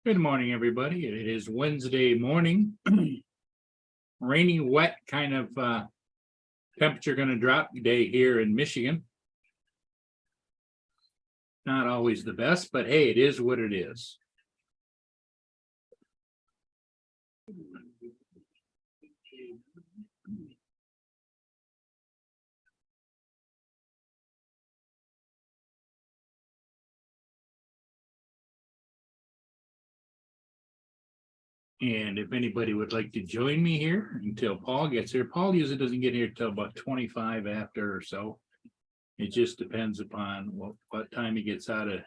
Good morning, everybody. It is Wednesday morning. Rainy, wet kind of temperature going to drop day here in Michigan. Not always the best, but hey, it is what it is. And if anybody would like to join me here until Paul gets here, Paul usually doesn't get here till about 25 after or so. It just depends upon what time he gets out of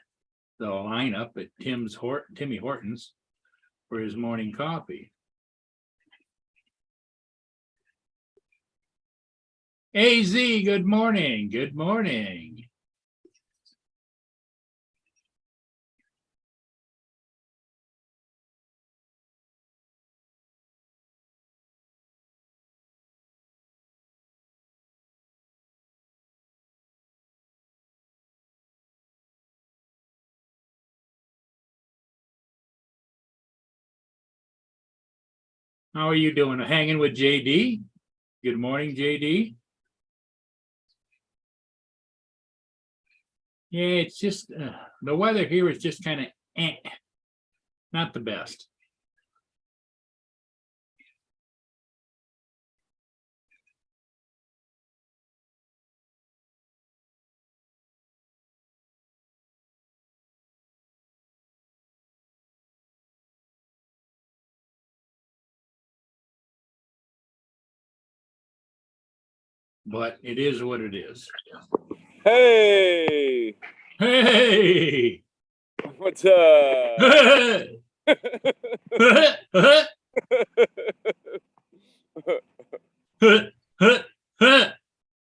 the lineup at Timmy Hortons for his morning coffee. AZ, good morning. Good morning. How are you doing? Hanging with JD? Good morning, JD. Yeah, it's just the weather here is just kind of not the best. But it is what it is. Hey, Hey! what's up?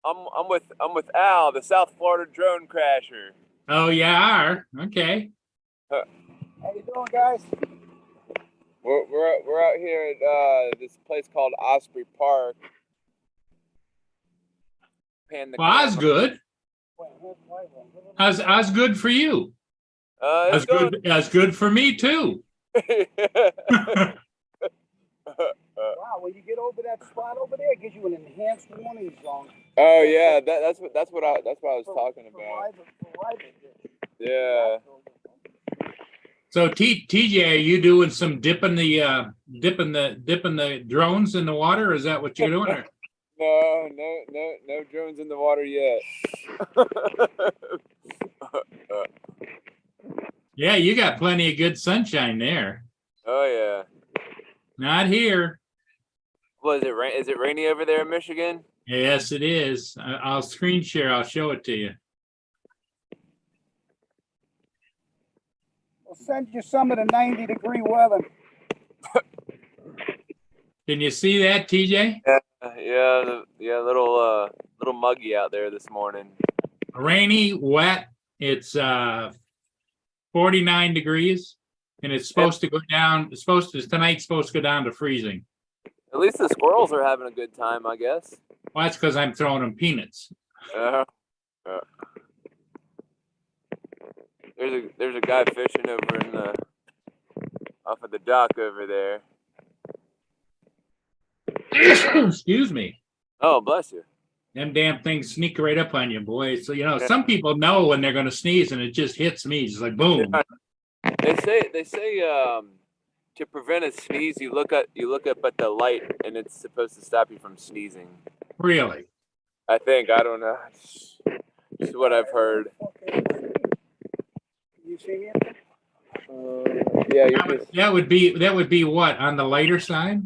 I'm with Al, the South Florida drone crasher. Oh, you are? Okay. How you doing, guys? We're out here at this place called Osprey Park. Well, Osgood. Osgood for you. Osgood for me too. Wow, when you get over that spot over there, it gives you an enhanced warning zone. Oh yeah, that's what I was talking about. Yeah. So TJ, are you doing some dipping the drones in the water? Is that what you're doing? Or? No drones in the water yet. Yeah, you got plenty of good sunshine there. Oh yeah. Not here. Well, is it rainy over there in Michigan? Yes, it is. I'll screen share. I'll show it to you. We'll send you some of the 90-degree weather. Can you see that, TJ? Yeah, little muggy out there this morning. Rainy, wet. It's 49 degrees, and it's supposed to go down. Tonight's supposed to go down to freezing. At least the squirrels are having a good time, I guess. Well, that's because I'm throwing them peanuts. There's a guy fishing over off of the dock over there. Excuse me. Oh, bless you. Them damn things sneak right up on you, boy. So some people know when they're going to sneeze, and it just hits me. It's like boom. Yeah. They say to prevent a sneeze, you look up at the light, and it's supposed to stop you from sneezing. Really? I think. I don't know. Just what I've heard. You see me? Yeah, that would be what, on the lighter side?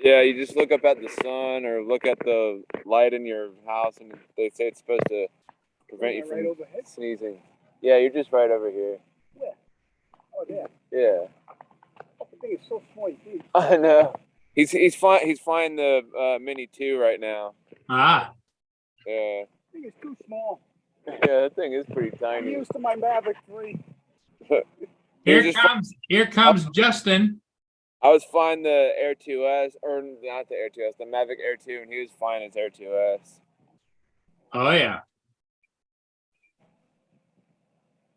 Yeah, you just look up at the sun or look at the light in your house, and they say it's supposed to prevent you from sneezing. Yeah, you're just right over here. Yeah. Oh, yeah. Yeah. I think it's so small. I know. He's flying the Mini 2 right now. Ah. Yeah. I think it's too small. Yeah, that thing is pretty tiny. I'm used to my Maverick 3. Here comes Justin. I was flying the Air 2S, or not the Air 2S, the Mavic Air 2, and he was flying his Air 2S. Oh yeah.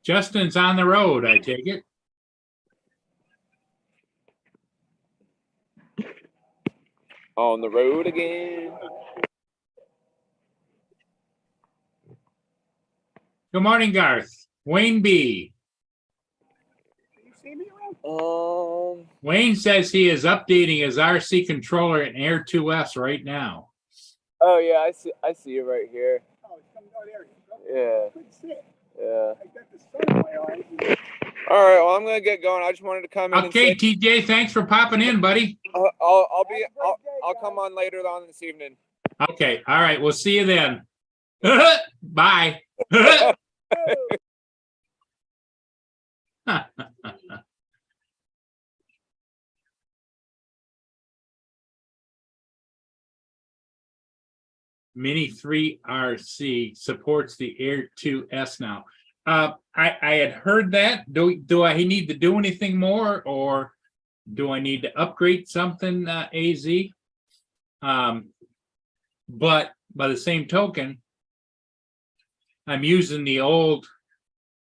Justin's on the road, I take it. On the road again. Good morning, Garth. Wayne B. You see me around? Wayne says he is updating his RC controller in Air 2S right now. Oh yeah, I see it right here. Oh, it's coming out there. Yeah. I couldn't see it. Yeah. I got the sun in my eyes. All right. Well, I'm gonna get going. I just wanted to come in. Okay, and say, TJ, thanks for popping in, buddy. I'll come on later on this evening. Okay, all right, we'll see you then. Bye. Mini 3 RC supports the Air 2S now. I had heard that. Do I need to do anything more, or do I need to upgrade something, AZ? But by the same token, I'm using the old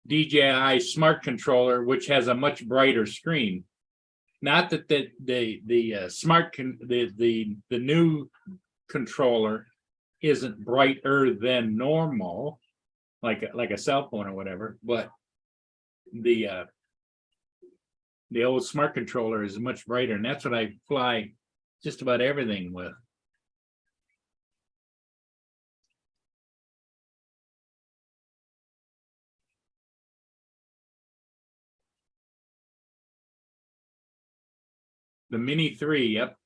DJI Smart Controller, which has a much brighter screen. Not that the new controller isn't brighter than normal, like a cell phone or whatever, but the old Smart Controller is much brighter, and that's what I fly just about everything with. The Mini 3, yep.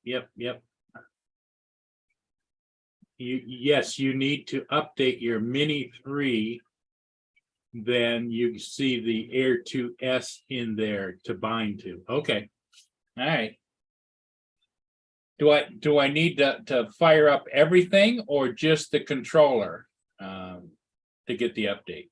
Yes, you need to update your Mini 3. Then you see the Air 2S in there to bind to. Okay. All right. Do I need to fire up everything, or just the controller to get the update?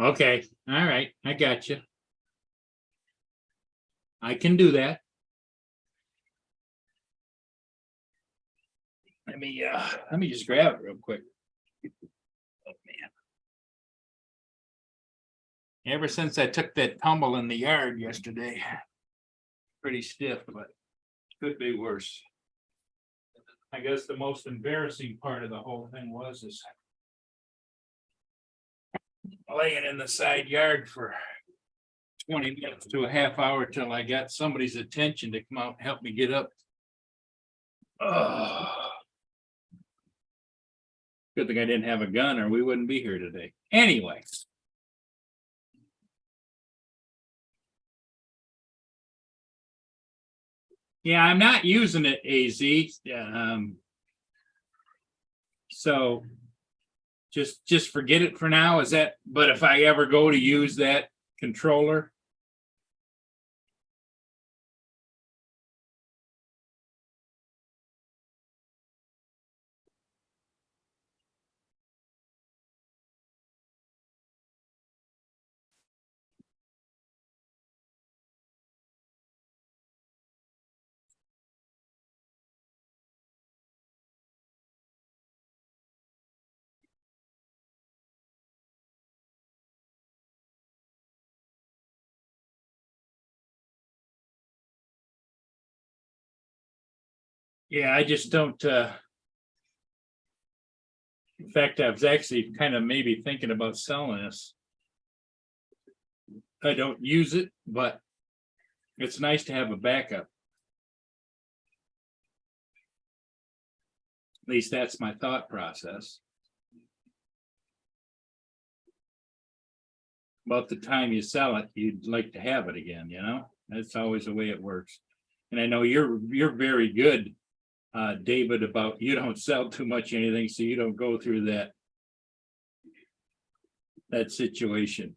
Okay, all right, I got you. I can do that. Let me just grab it real quick. Oh man. Ever since I took that tumble in the yard yesterday, pretty stiff, but could be worse. I guess the most embarrassing part of the whole thing was laying in the side yard for 20 minutes to a half hour till I got somebody's attention to come out and help me get up. Oh. Good thing I didn't have a gun, or we wouldn't be here today. Anyway. Yeah, I'm not using it, AZ. So just forget it for now. Is that, but if I ever go to use that controller, yeah, I just don't. In fact, I was actually kind of maybe thinking about selling this. I don't use it, but it's nice to have a backup. At least that's my thought process. About the time you sell it, you'd like to have it again, you know? That's always the way it works. And I know you're very good David about you don't sell too much anything, so you don't go through that situation.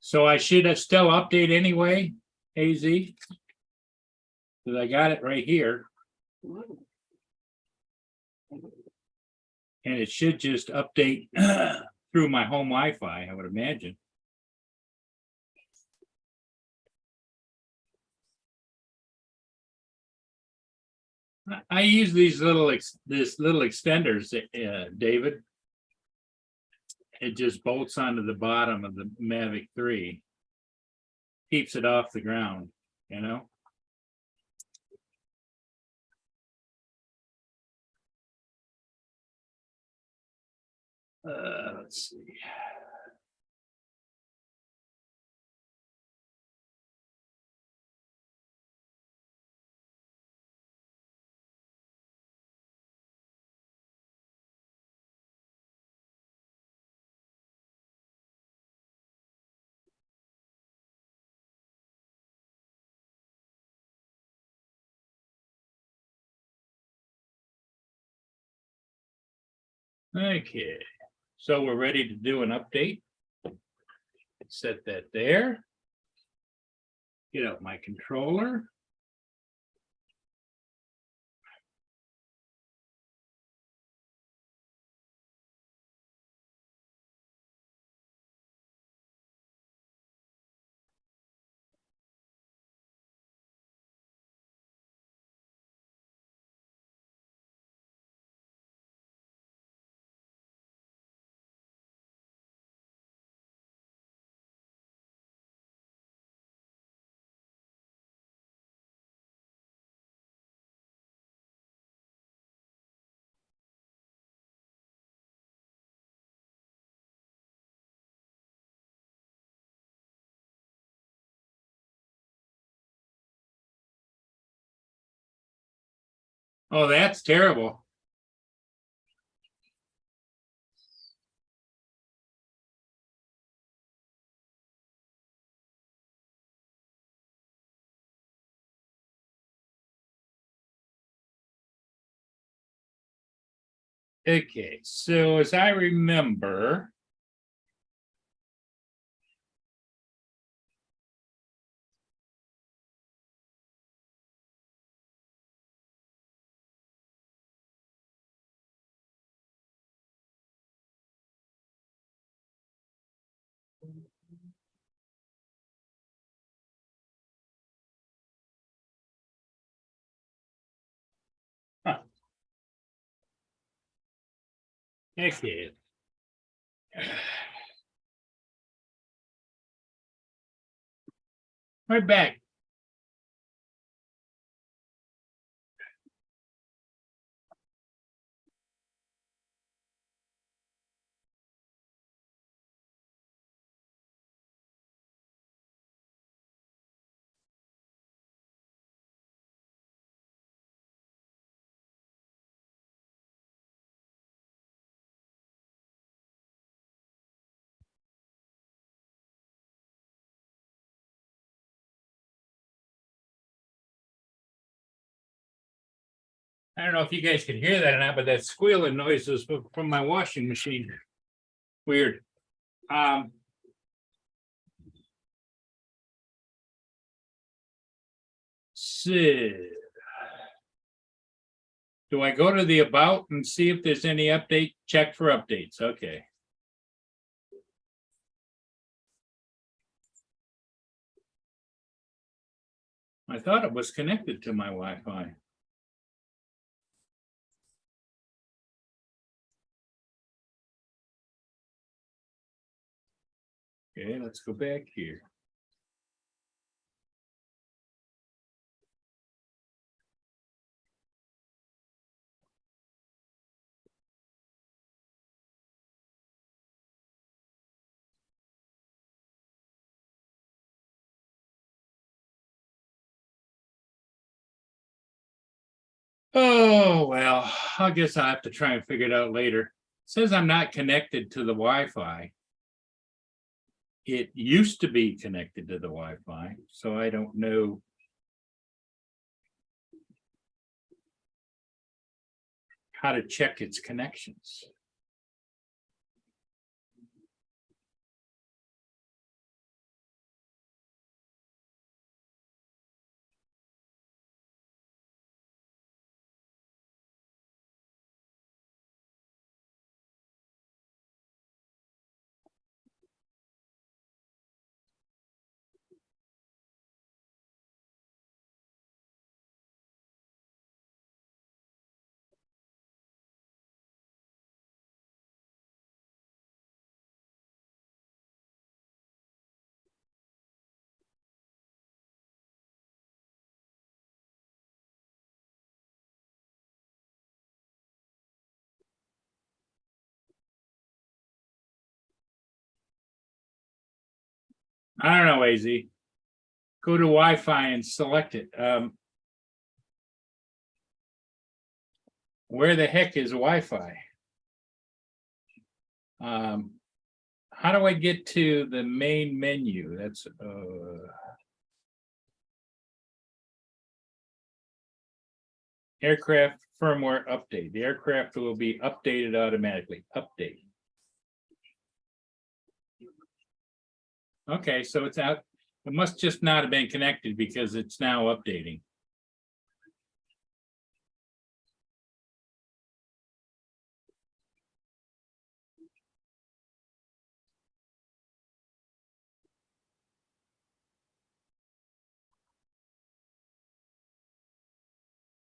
So I should have still update anyway, AZ? Because I got it right here. And it should just update through my home Wi-Fi, I would imagine. I use these little extenders, David. It just bolts onto the bottom of the Mavic 3. Keeps it off the ground, you know? Let's see. Okay, so we're ready to do an update. Set that there. Get out my controller. Oh, that's terrible. Okay, so as I remember, okay. Right back. I don't know if you guys can hear that or not, but that squealing noise is from my washing machine. Weird. So, do I go to the about and see if there's any update? Check for updates. Okay. I thought it was connected to my Wi-Fi. Okay, let's go back here. Oh, well, I guess I'll have to try and figure it out later. It says I'm not connected to the Wi-Fi. It used to be connected to the Wi-Fi, so I don't know. How to check its connections. I don't know, AZ. Go to Wi-Fi and select it. Where the heck is Wi-Fi? How do I get to the main menu? That's aircraft firmware update. The aircraft will be updated automatically. Update. Okay, so it's out. It must just not have been connected because it's now updating.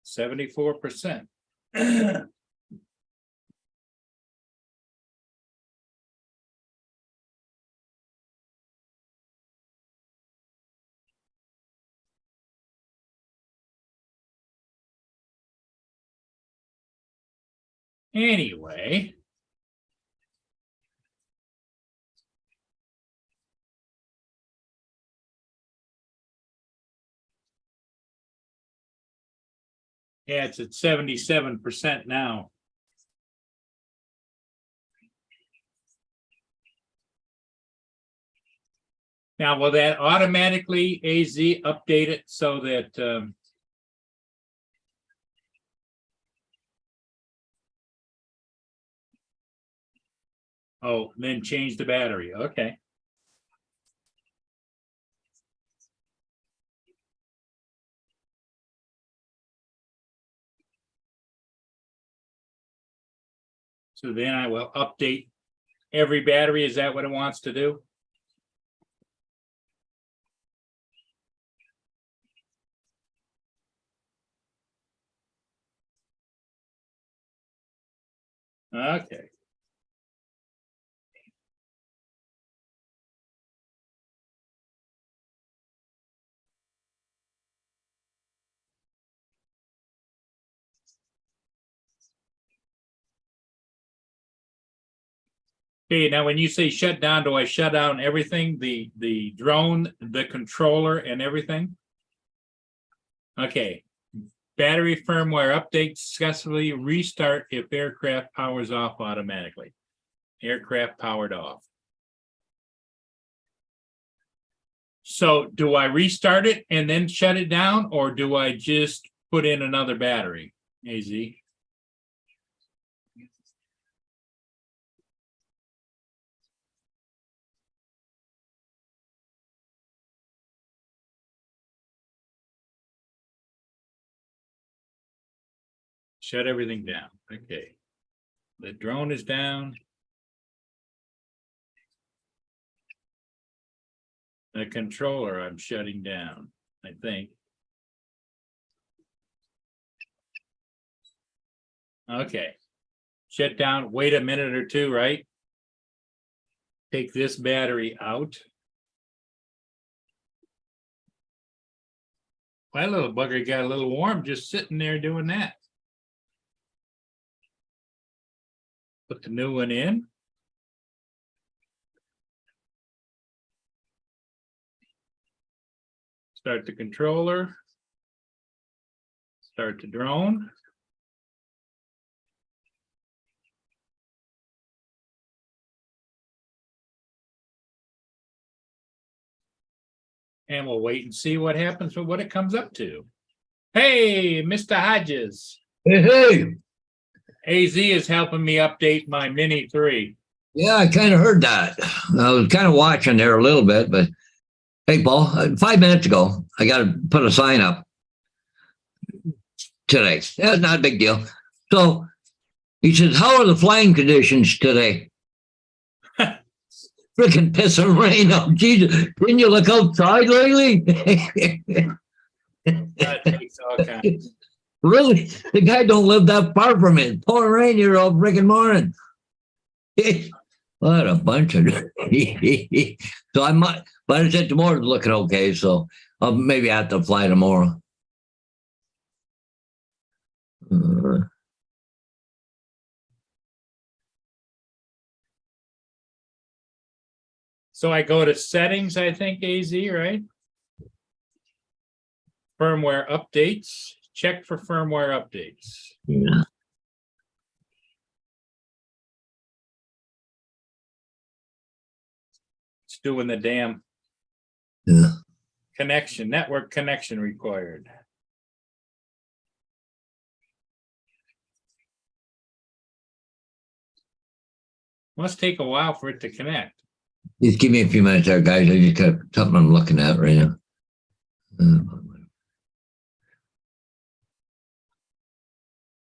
%74. Anyway. Yeah, it's at 77% now. Now, will that automatically AZ update it so that oh, then change the battery? Okay. So then I will update every battery. Is that what it wants to do? Okay. Okay, now when you say shut down, do I shut down everything? The drone, the controller, and everything? Okay. Battery firmware update successfully restart if aircraft powers off automatically. Aircraft powered off. So do I restart it and then shut it down, or do I just put in another battery? AZ. Shut everything down. Okay. The drone is down. The controller I'm shutting down, I think. Okay. Shut down, wait a minute or two, right? Take this battery out. My little bugger got a little warm just sitting there doing that. Put the new one in. Start the controller. Start the drone. And we'll wait and see what happens with what it comes up to. Hey, Mr. Hodges. Hey. AZ is helping me update my Mini 3. Yeah, I kind of heard that. I was kind of watching there a little bit, but hey, Paul, 5 minutes ago, I got to put a sign up today. That's not a big deal. So he says, how are the flying conditions today? Freaking piss and rain. Oh, Jesus. Didn't you look outside lately? That takes all kinds. Really? The guy don't live that far from it. Pouring rain here all freaking morning. What a bunch of so I might, but I said tomorrow's looking okay, so I'll maybe have to fly tomorrow. So I go to settings, I think, AZ, right? Firmware updates. Check for firmware updates. Yeah. It's doing the damn Yeah. connection, network connection required. Must take a while for it to connect. Just give me a few minutes there, guys. I just got something I'm looking at right now.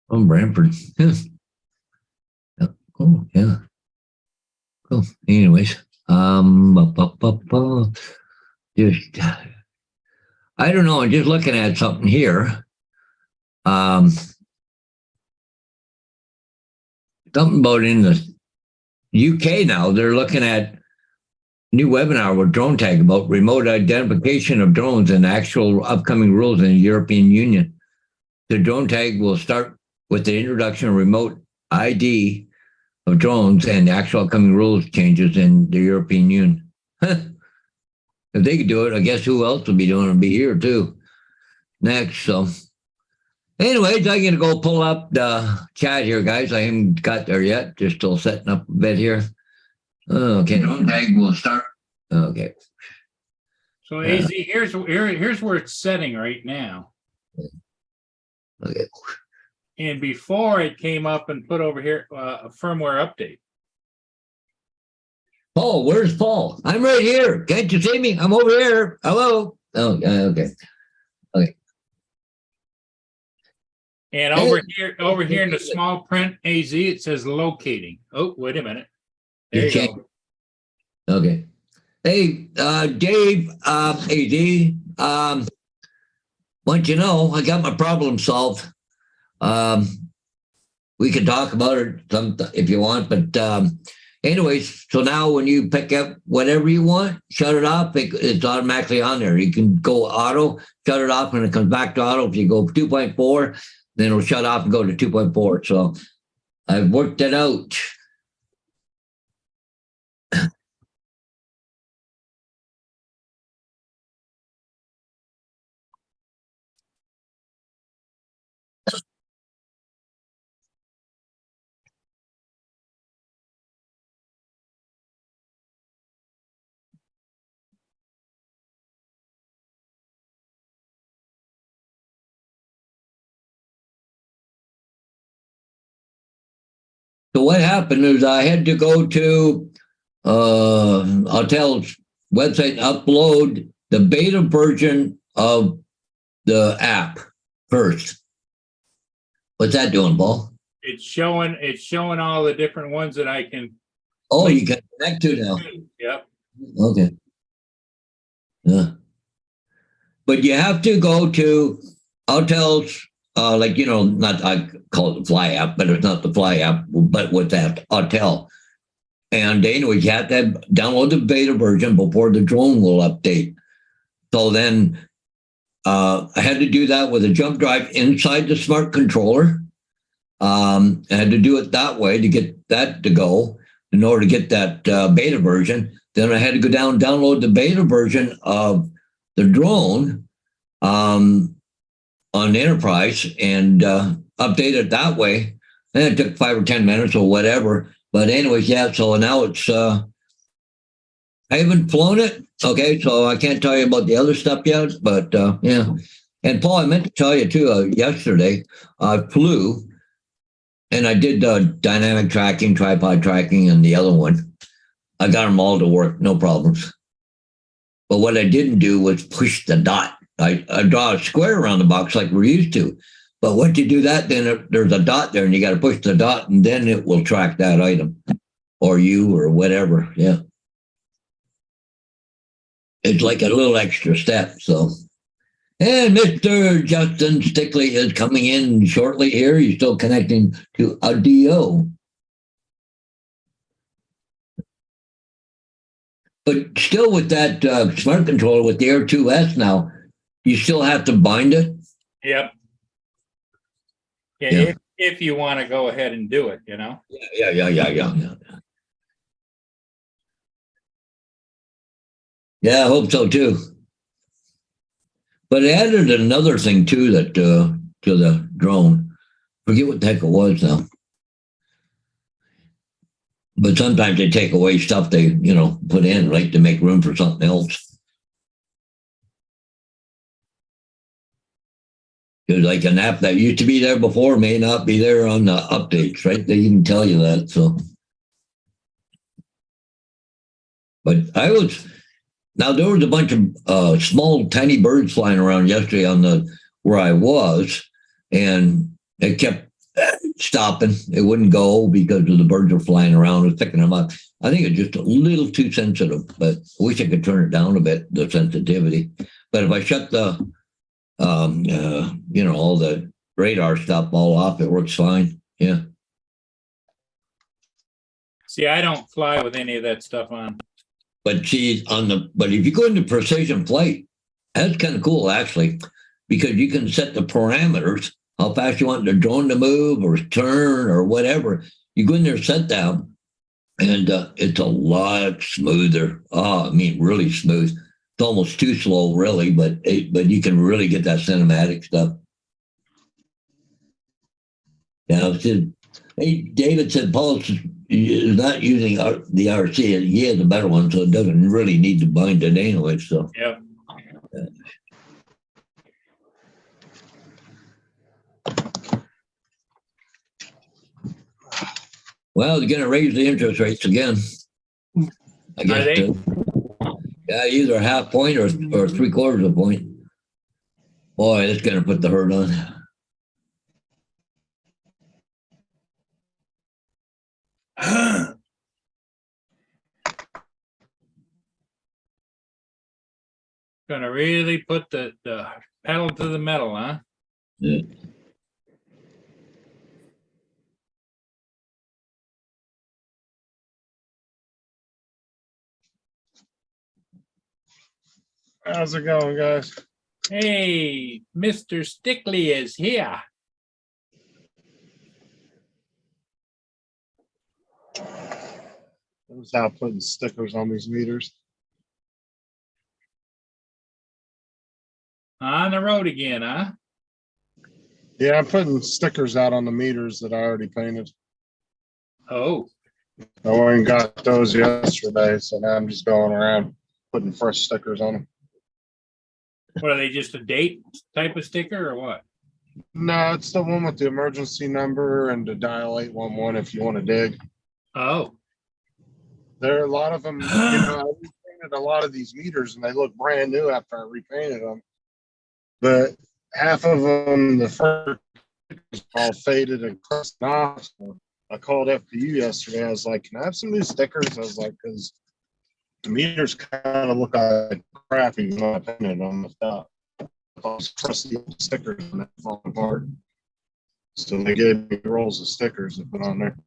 Oh, Brantford. Yeah. Oh, yeah. Cool. Anyways, just I don't know. I'm just looking at something here. Something about in the UK now, they're looking at new webinar with Drone Tag about remote identification of drones and actual upcoming rules in the European Union. The Drone Tag will start with the introduction of remote ID of drones and actual upcoming rules changes in the European Union. If they could do it, I guess who else would be doing it? It'd be here too. Next, so anyways, I'm gonna go pull up the chat here, guys. I haven't got there yet. Just still setting up a bit here. Okay, Drone Tag will start. Okay. So AZ, here's where it's setting right now. Okay. And before it came up and put over here a firmware update. Paul, where's Paul? I'm right here. Can't you see me? I'm over here. Hello. Oh, okay. Okay. And over here in the small print AZ, it says locating. Oh, wait a minute. There you go. Okay. Hey, Dave, AD, want you know, I got my problem solved. We can talk about it if you want, but anyways, so now when you pick up whatever you want, shut it off, it's automatically on there. You can go auto, shut it off, and it comes back to auto. If you go 2.4, then it'll shut off and go to 2.4. So I've worked it out. So what happened is I had to go to Autel's website and upload the beta version of the app first. What's that doing, Paul? It's showing all the different ones that I can. Oh, you can connect to now. Yep. Okay. Yeah. But you have to go to Autel's, like, you know, not, I call it the Fly app, but it's not the Fly app, but with that Autel. And anyways, you have to download the beta version before the drone will update. So then I had to do that with a jump drive inside the smart controller. I had to do it that way to get that to go in order to get that beta version. Then I had to go down, download the beta version of the drone on Enterprise and update it that way. And it took 5 or 10 minutes or whatever. But anyways, yeah, so now it's, I haven't flown it, Okay, so I can't tell you about the other stuff yet, but yeah. And Paul, I meant to tell you too, yesterday I flew and I did dynamic tracking, tripod tracking, and the other one. I got them all to work, no problems. But what I didn't do was push the dot. I draw a square around the box like we're used to. But once you do that, then there's a dot there and you got to push the dot and then it will track that item or you or whatever. Yeah. It's like a little extra step. So, and Mr. Justin Stickley is coming in shortly here. He's still connecting to audio. But still with that smart controller with the Air 2S now, you still have to bind it. Yep. Yeah, Yeah. if you want to go ahead and do it, you know. Yeah. Yeah, I hope so too. But it added another thing too that to the drone. Forget what the heck it was now. But sometimes they take away stuff they, put in, right, to make room for something else. Because like an app that used to be there before may not be there on the updates, right? They even tell you that. So, but there was a bunch of small, tiny birds flying around yesterday on where I was, and it kept stopping. It wouldn't go because of the birds were flying around and picking them up. I think it's just a little too sensitive, but I wish I could turn it down a bit, the sensitivity. But if I shut the all the radar stuff all off, it works fine. Yeah. See, I don't fly with any of that stuff on. But but if you go into precision flight, that's kind of cool actually, because you can set the parameters, how fast you want the drone to move or turn or whatever. You go in there, set down, and it's a lot smoother. Oh, I mean, really smooth. It's almost too slow, really, but you can really get that cinematic stuff. Yeah, hey, David said Paul is not using the RC. He has a better one, so it doesn't really need to bind it anyway. So. Yep. Well, they're going to raise the interest rates again. I guess. Are they? Yeah, either a half point or 3/4 of a point. Boy, that's going to put the hurt on. Gonna really put the pedal to the metal, huh? Yeah. How's it going, guys? Hey, Mr. Stickley is here. I was out putting stickers on these meters. On the road again, huh? Yeah, I'm putting stickers out on the meters that I already painted. Oh, I went and got those yesterday, so now I'm just going around putting fresh stickers on them. what are they, just a date type of sticker or what? No, it's the one with the emergency number and the dial 811 if you want to dig. Oh, There are a lot of them, I repainted a lot of these meters and they look brand new after I repainted them. But half of them, the first was all faded and crusted off. So I called FPU yesterday. I was like, can I have some new stickers? I was like, because the meters kind of look like crap even though I painted on the top. Those crusty old stickers and they fall apart. So they gave me rolls of stickers to put on there.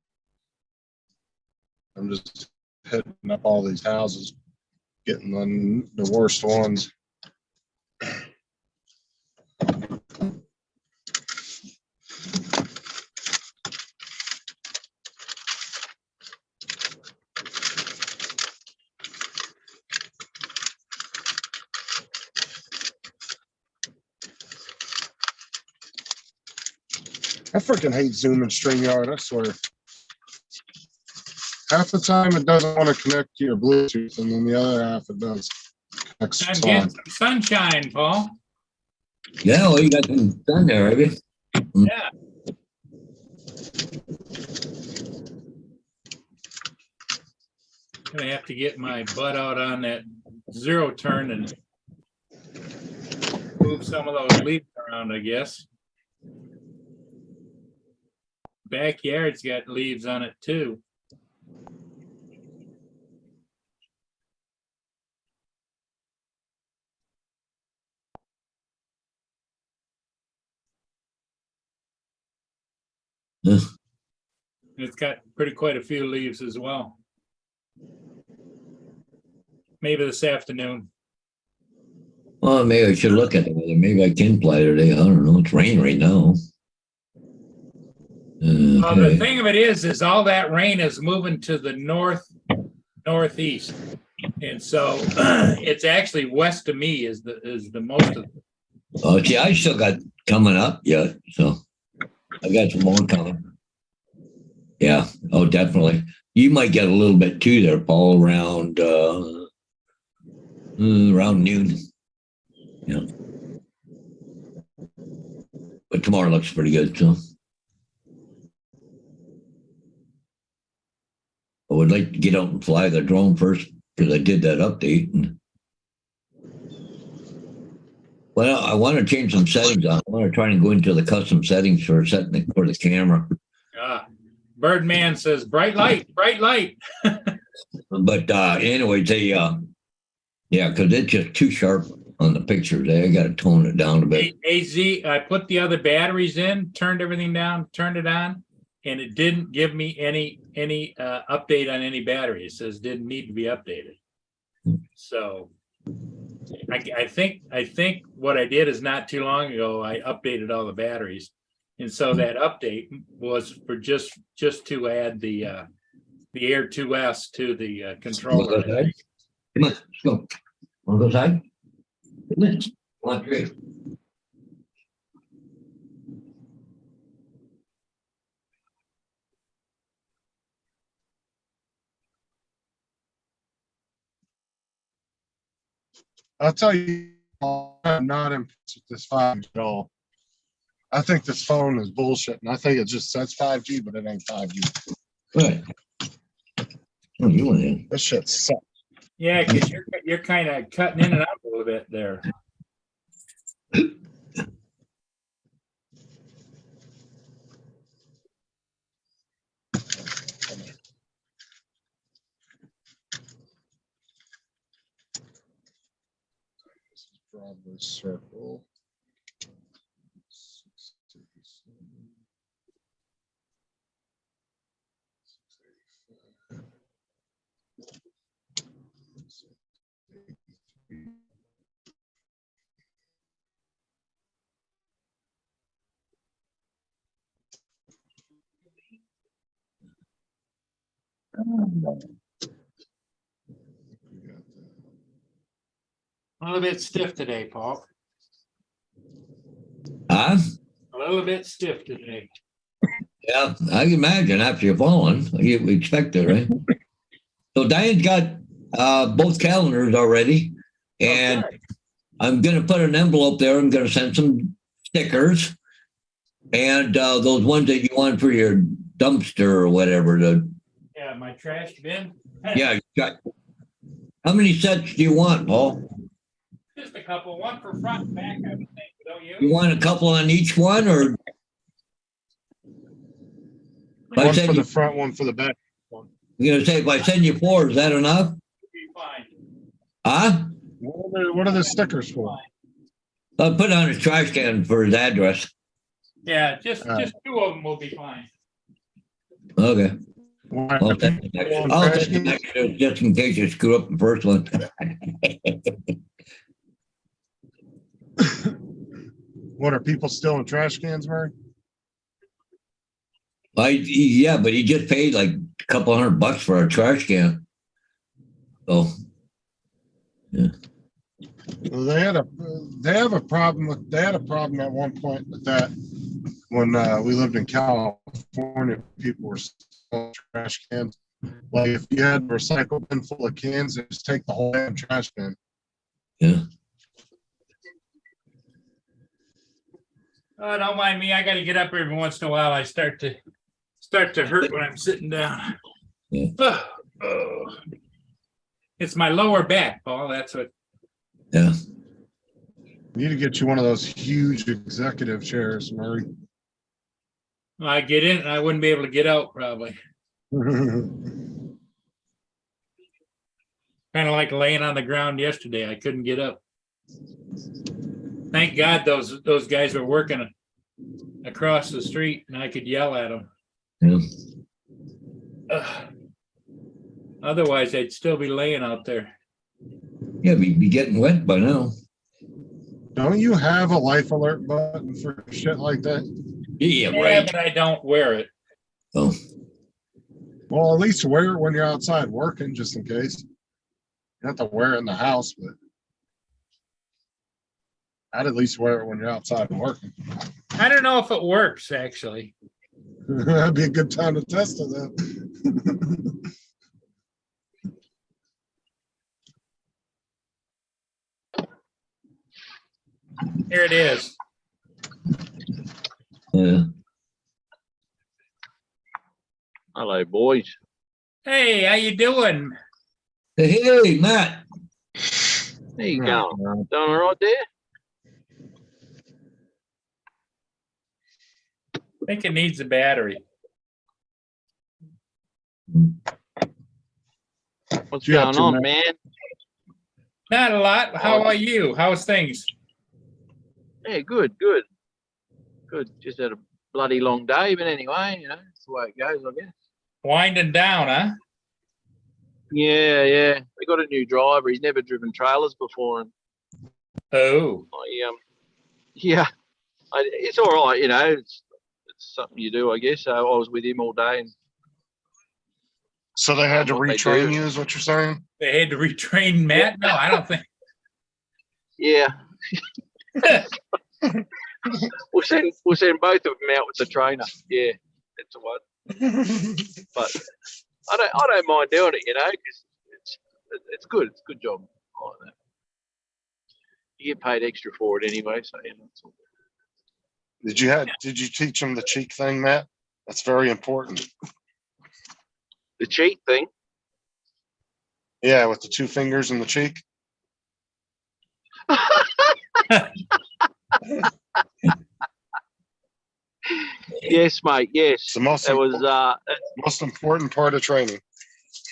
I'm just hitting up all these houses, getting the worst ones. I freaking hate Zoom and StreamYard, I swear. Half the time it doesn't want to connect to your Bluetooth, and then the other half it does. next I'm song. getting some sunshine, Paul. Yeah, well, you got some sun there, have you? Yeah. Gonna have to get my butt out on that zero turn and move some of those leaves around, I guess. Backyard's got leaves on it too. Huh. It's got quite a few leaves as well. Maybe this afternoon. Well, maybe I should look at the weather. Maybe I can play today. I don't know. It's raining right now. Well, the Okay. thing of it is all that rain is moving to the northeast. And so it's actually west of me is the most of Oh, see, I still got coming up yet, so I got some more coming. Yeah. Oh, definitely. You might get a little bit too there, Paul, around noon. Yeah. But tomorrow looks pretty good, so. I would like to get out and fly the drone first because I did that update. And, well, I want to change some settings. I want to try and go into the custom settings for setting for the camera. Birdman says bright light, bright light. But anyway, yeah, because it's just too sharp on the pictures. I got to tone it down a bit. AZ, I put the other batteries in, turned everything down, turned it on, and it didn't give me any update on any battery. It says didn't need to be updated. So I think what I did is not too long ago, I updated all the batteries. And so that update was for just to add the Air 2S to the controller. Come on, let's go. Want to go outside? Let's. One, three. I'll tell you, I'm not impressed with this 5G at all. I think this phone is bullshit, and I think it just says 5G, but it ain't 5G. Right. Oh, you went in. This shit sucks. Yeah, because you're kind of cutting in and out a little bit there. This is Broadway Circle. 637. 685. A little bit stiff today, Paul. Huh? A little bit stiff today. Yeah, I can imagine after you're falling, you expect it, right? So Diane's got both calendars already, and Okay. I'm going to put an envelope there. I'm going to send some stickers and those ones that you want for your dumpster or whatever. Yeah, my trash bin. Yeah. How many sets do you want, Paul? Just a couple, one for front and back, I would think, don't You you? want a couple on each one, or I One said for you- the front, one for the back. you're going to say if I send you 4, is that enough? Be fine. Huh? What are the stickers for? I'll put on his trash can for his address. Yeah, just 2 of them will be fine. Okay. Why- I'll send the next one. I'll send the next one just in case you screw up the first one. What are people still in trash cans, Murray? Yeah, but he just paid like a couple $100 for a trash can. So Well, they had a problem at one point with that when we lived in California. People were selling trash cans. Like if you had a recycle bin full of cans, they just take the whole damn trash bin. Yeah. Oh, don't mind me. I got to get up every once in a while. I start to hurt when I'm sitting down. Yeah. Oh. It's my lower back, Paul. That's what. Yeah. Need to get you one of those huge executive chairs, Murray. I get in and I wouldn't be able to get out probably. Kind of like laying on the ground yesterday. I couldn't get up. Thank God those guys were working across the street and I could yell at them. Yeah. Otherwise, I'd still be laying out there. Yeah, we'd be getting wet by now. Don't you have a life alert button for shit like that? Yeah, Yeah, right. but I don't wear it. Oh, Well, at least wear it when you're outside working, just in case. You have to wear it in the house, but I'd at least wear it when you're outside and working. I don't know if it works actually. That'd be a good time to test it then. Here it is. yeah. Hello, boys. Hey, how you doing? Hey, Matt. There you go. Doing all right there? I think it needs a battery. What's You up going to, on, Matt? man? Not a lot. How are you? How's things? Yeah, good. Just had a bloody long day, but anyway, you know, that's the way it goes, I guess. Winding down, huh? Yeah. We got a new driver. He's never driven trailers before, and Oh, it's all right, you know. It's something you do, I guess. So I was with him all day, and So they had to What they retrain do. you, is what you're saying? they had to retrain Matt? No, I don't think. yeah, we'll send both of them out with the trainer. Yeah, that's the one. But I don't mind doing it, you know, because it's good. It's a good job. I like that. You get paid extra for it anyway, so you know. It's all good. Did you teach them the cheek thing, Matt? That's very important. The cheat thing. Yeah, with the two fingers in the cheek. Yes, mate. Yes, It's the most that was. most important part of training.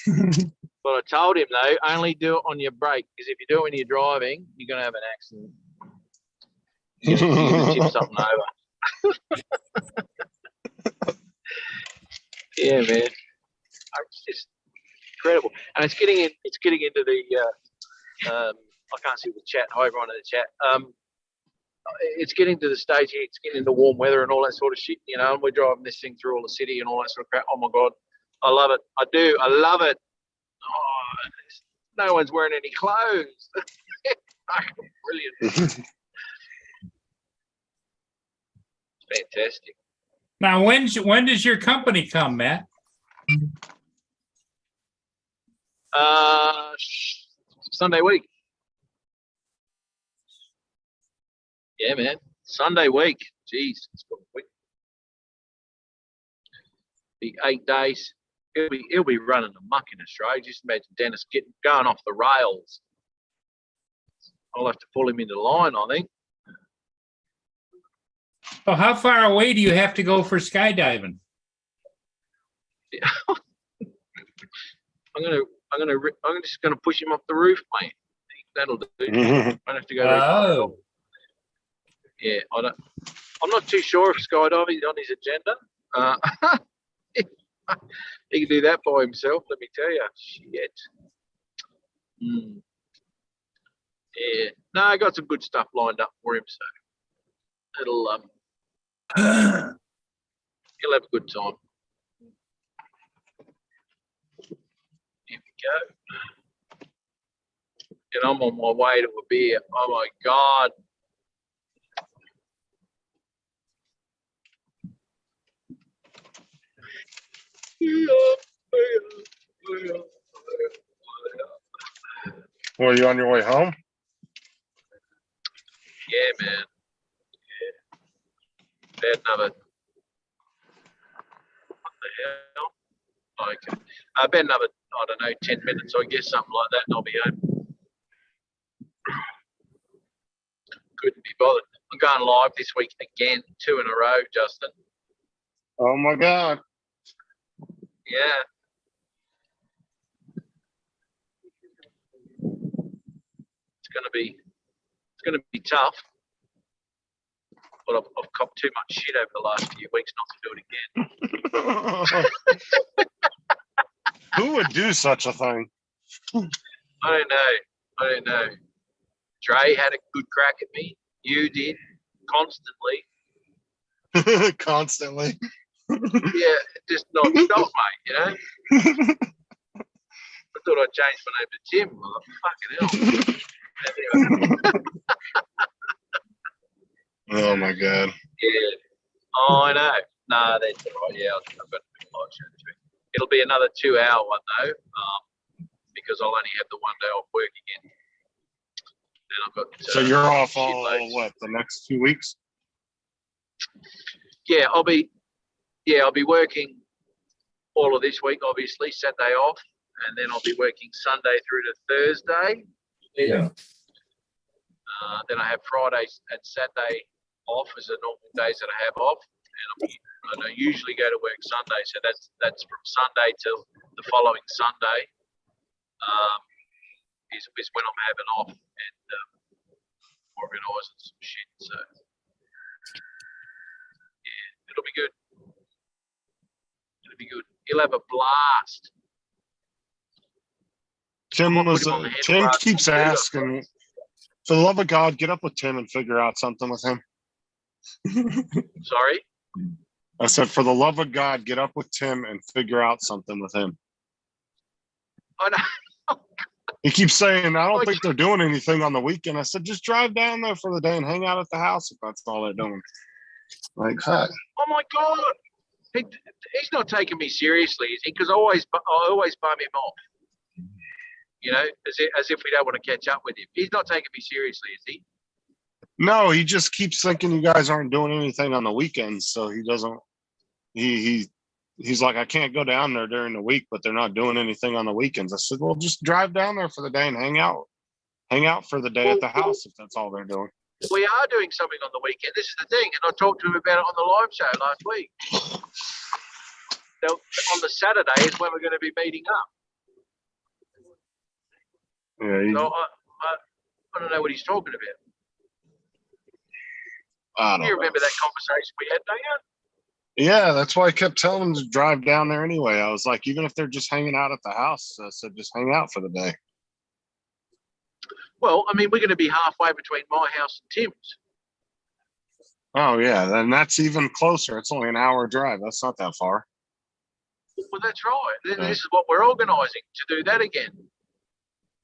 But I told him though, only do it on your brake, because if you do it when you're driving, you're gonna have an accident. You're gonna tip something over. Yeah, man. It's just incredible, and it's getting into the. I can't see the chat. Hi, everyone in the chat. It's getting to the stage here. It's getting into warm weather and all that sort of shit, you know. And we're driving this thing through all the city and all that sort of crap. Oh my god, I love it. I do. I love it. Oh, no one's wearing any clothes. Brilliant. Fantastic. Now, when does your company come, Matt? Sunday week. Yeah, man. Sunday week. Jeez, it's got a week. Be 8 days. He'll be running amok in Australia. Just imagine Dennis going off the rails. I'll have to pull him into line, I think. Well, how far away do you have to go for skydiving? I'm just gonna push him off the roof, mate. That'll do. I don't have to go very far at all. Yeah, I'm not too sure if skydiving is on his agenda. He can do that by himself, let me tell you. Shit. Yeah. No, I got some good stuff lined up for him, so it'll he'll have a good time. Here we go. And I'm on my way to a beer. Oh my god. Were you on your way home? Yeah, man. Yeah. About another. What the hell? Okay. About another, I don't know, 10 minutes, I guess, something like that, and I'll be home. Couldn't be bothered. I'm going live this week again, 2 in a row, Justin. Oh my God. Yeah. It's gonna be tough. But I've copped too much shit over the last few weeks not to do it again. Who would do such a thing? I don't know. Dre had a good crack at me. You did constantly. Constantly. Yeah, just non-stop, mate, you know? I thought I'd change my name to Tim. Well, fucking hell. Anyway, Oh my God. yeah. Oh, I know. No, that's all right. Yeah, I've got a bit of live show too. It'll be another 2-hour one though, because I'll only have the 1 day off work again. Then I've got. So you're off shit all loads. what, the next 2 weeks? Yeah, I'll be working all of this week, obviously, Saturday off, and then I'll be working Sunday through to Thursday. Yeah. Then I have Fridays and Saturday off as the normal days that I have off, and I usually go to work Sunday, so that's from Sunday till the following Sunday. Is when I'm having off and organising some shit. So yeah, it'll be good. It'll be good. He'll have a blast. Tim keeps asking, for the love of God, get up with Tim and figure out something with him. Sorry. I said, for the love of God, get up with Tim and figure out something with him. I know. He keeps saying, I don't think they're doing anything on the weekend. I said, just drive down there for the day and hang out at the house if that's all they're doing. Like, fuck. Oh my God. He's not taking me seriously, is he? Because I always bum him off. You know, as if we don't want to catch up with him. He's not taking me seriously, is he? No, he just keeps thinking you guys aren't doing anything on the weekends. So he doesn't, he's like, I can't go down there during the week, but they're not doing anything on the weekends. I said, well, just drive down there for the day and hang out for the day at the house if that's all they're doing. We are doing something on the weekend. This is the thing, and I talked to him about it on the live show last week. Now, on the Saturday is when we're going to be meeting up. Yeah, So I don't know what he's talking about. I don't You know. remember that conversation we had, don't you? Yeah, that's why I kept telling him to drive down there anyway. I was like, even if they're just hanging out at the house, I said, just hang out for the day. Well, I mean, we're going to be halfway between my house and Tim's. Oh, yeah, then that's even closer. It's only an hour drive. That's not that far. Well, that's right. Yeah. This is what we're organising to do that again.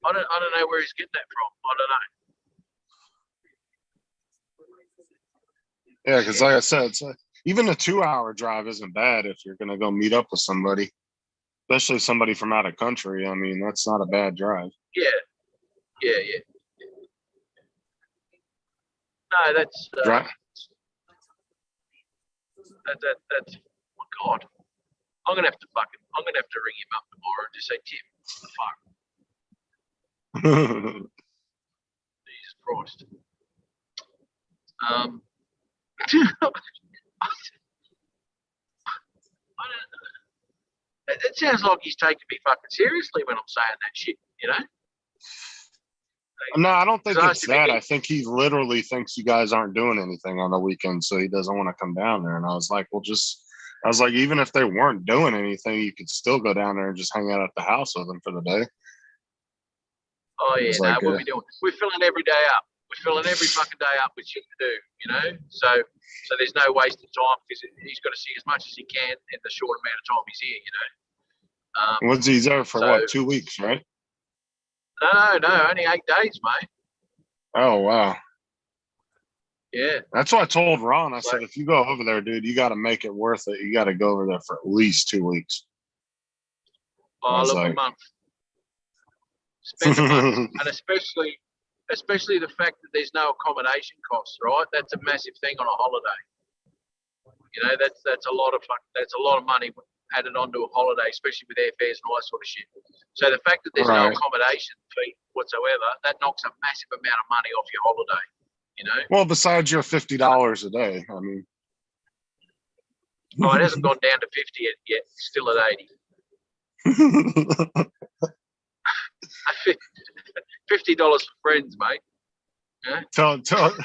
I don't know where he's getting that from. I don't know. Yeah, because like I said, it's even a 2-hour drive isn't bad if you're going to go meet up with somebody, especially somebody from out of country. I mean, that's not a bad drive. Yeah. No, that's Right. that's. Oh my God, I'm gonna have to ring him up tomorrow and just say, Tim, what the fuck? Jesus Christ. I don't. It sounds like he's taking me fucking seriously when I'm saying that shit. You know. No, I don't think So it's that. I think he literally thinks you guys aren't doing anything on the weekend, so he doesn't want to come down there. And I was like, well, even if they weren't doing anything, you could still go down there and just hang out at the house with them for the day. Oh yeah, It's no, like, what we doing? We're filling every day up. We're filling every fucking day up with shit to do, you know. So there's no wasted time because he's got to see as much as he can in the short amount of time he's here, you know. Was he there for what, 2 weeks, right? No, only 8 days, mate. Oh, wow. Yeah. That's what I told Ron. I said, if you go over there, dude, you got to make it worth it. You got to go over there for at least 2 weeks. Oh, look, a month. Spend a month, and especially especially the fact that there's no accommodation costs, right? That's a massive thing on a holiday. You know, that's a lot of money added onto a holiday, especially with airfares and all that sort of shit. So the fact that there's no Right. accommodation fee whatsoever, that knocks a massive amount of money off your holiday. You know, Well, besides your $50 a day, I mean. oh, it hasn't gone down to 50 yet, still at 80. $50 for friends, mate.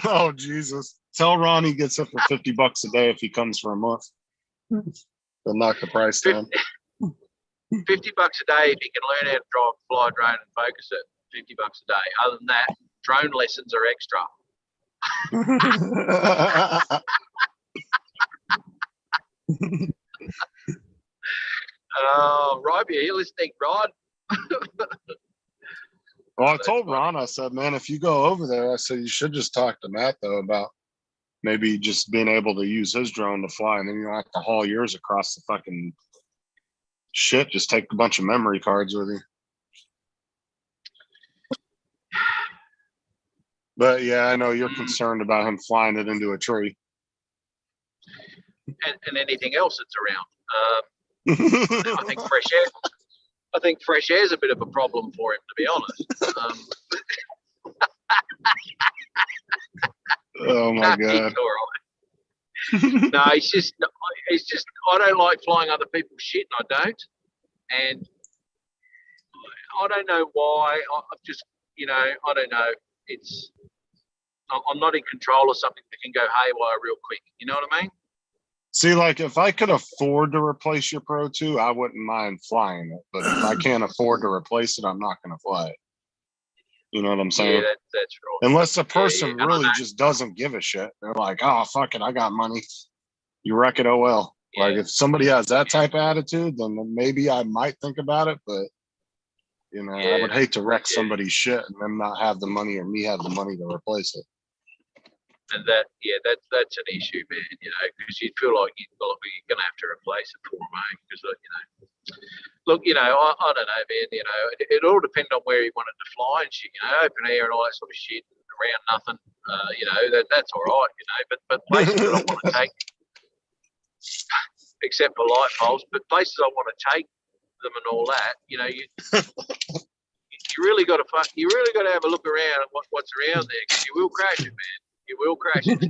Oh Jesus! Tell Ron he gets it for $50 a day if he comes for a month. They'll knock the price down. $50 a day if you can learn how to fly a drone and focus it. $50 a day. Other than that, drone lessons are extra. Rod, you're listening, Rod? Well, I told Ron, I said, man, if you go over there, I said, you should just talk to Matt, though, about maybe just being able to use his drone to fly, and then you don't have to haul yours across the fucking shit. Just take a bunch of memory cards with you. But yeah, I know you're concerned about him flying it into a tree. And anything else that's around. I think fresh air is a bit of a problem for him, to be honest. Oh my God. He's all right. No, it's just I don't like flying other people's shit, and I don't. And I don't know why. I've just, I don't know. I'm not in control of something that can go haywire real quick. You know what I mean? See, like if I could afford to replace your Pro 2, I wouldn't mind flying it. But if I can't afford to replace it, I'm not going to fly it. You know what I'm saying? Yeah, that's right. Unless the person Yeah. really just doesn't give a shit. They're like, oh, fuck it, I got money. You wreck it, oh well. Yeah. Like if somebody has that type of attitude, then maybe I might think about it. But, I would hate to wreck somebody's shit and them not have the money or me have the money to replace it. And that's an issue, man. Because you feel like you're going to have to replace it for me. Because look, I don't know, man. It all depends on where you wanted to fly and shit. Open air and all that sort of shit, around nothing. That's all right. But places that I want to take, except for light poles, but places I want to take them and all that. You really got to have a look around at what's around there, because you will crash it, man. You will crash it.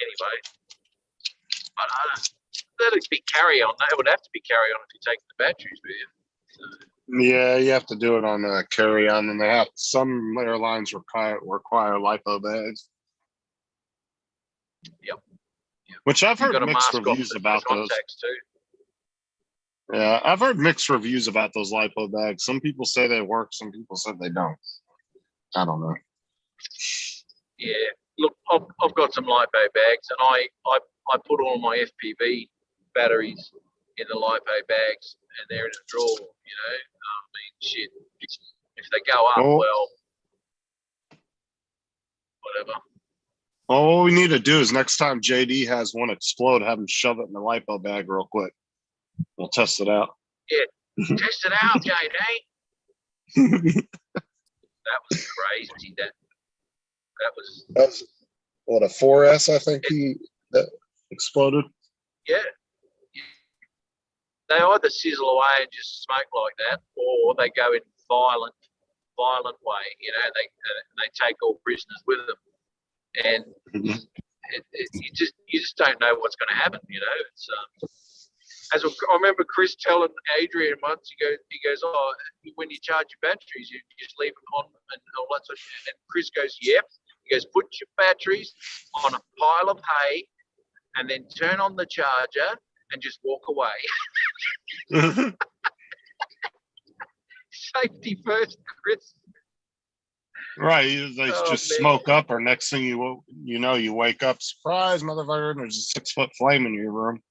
Anyway, but that'd be carry on. That would have to be carry on if you take the batteries with you. So. Yeah, you have to do it on a carry on, and some airlines require lipo bags. Yep. Which I've heard Got a mixed mask reviews off about the those. contacts too. Yeah, I've heard mixed reviews about those lipo bags. Some people say they work, some people said they don't. I don't know. Yeah, look, I've got some lipo bags, and I put all my FPV batteries in the lipo bags, and they're in a drawer. Shit. If they go up, well, whatever. Well, what we need to do is next time JD has one explode, have him shove it in the lipo bag real quick. We'll test it out. Yeah, test it out, JD. That was crazy. That was what, a 4S, I think that exploded. Yeah. They either sizzle away and just smoke like that, or they go in violent way. They take all prisoners with them, and you just don't know what's going to happen. It's I remember Chris telling Adrian once. He goes, oh, when you charge your batteries, you just leave them on and all that sort of shit. And Chris goes, yep. He goes, put your batteries on a pile of hay, and then turn on the charger and just walk away. Safety first, Chris. Right, they just man. smoke up, or next thing you wake up, surprise, motherfucker, and there's a 6-foot flame in your room.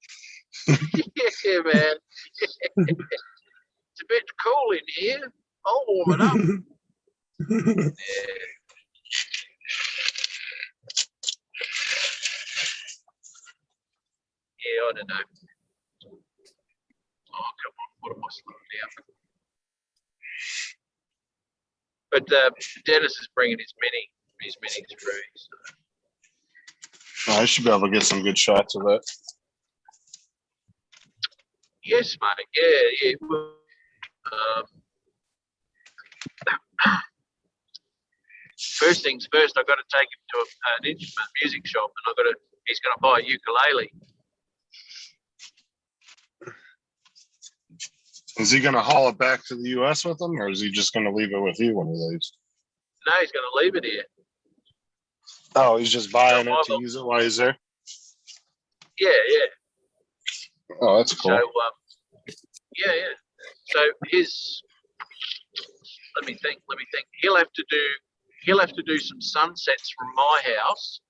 Yeah, man. It's a bit cool in here. I'll warm it up. Yeah, I don't know. But Dennis is bringing his mini through. So. I should be able to get some good shots of that. Yes, mate. Yeah. First things first, I've got to take him to an instrument music shop, and he's going to buy a ukulele. Is he going to haul it back to the U.S. with him, or is he just going to leave it with you when he leaves? No, he's going to leave it here. Oh, he's just buying it to use it while he's there? Yeah. Oh, that's cool. So, yeah. So let me think. He'll have to do some sunsets from my house.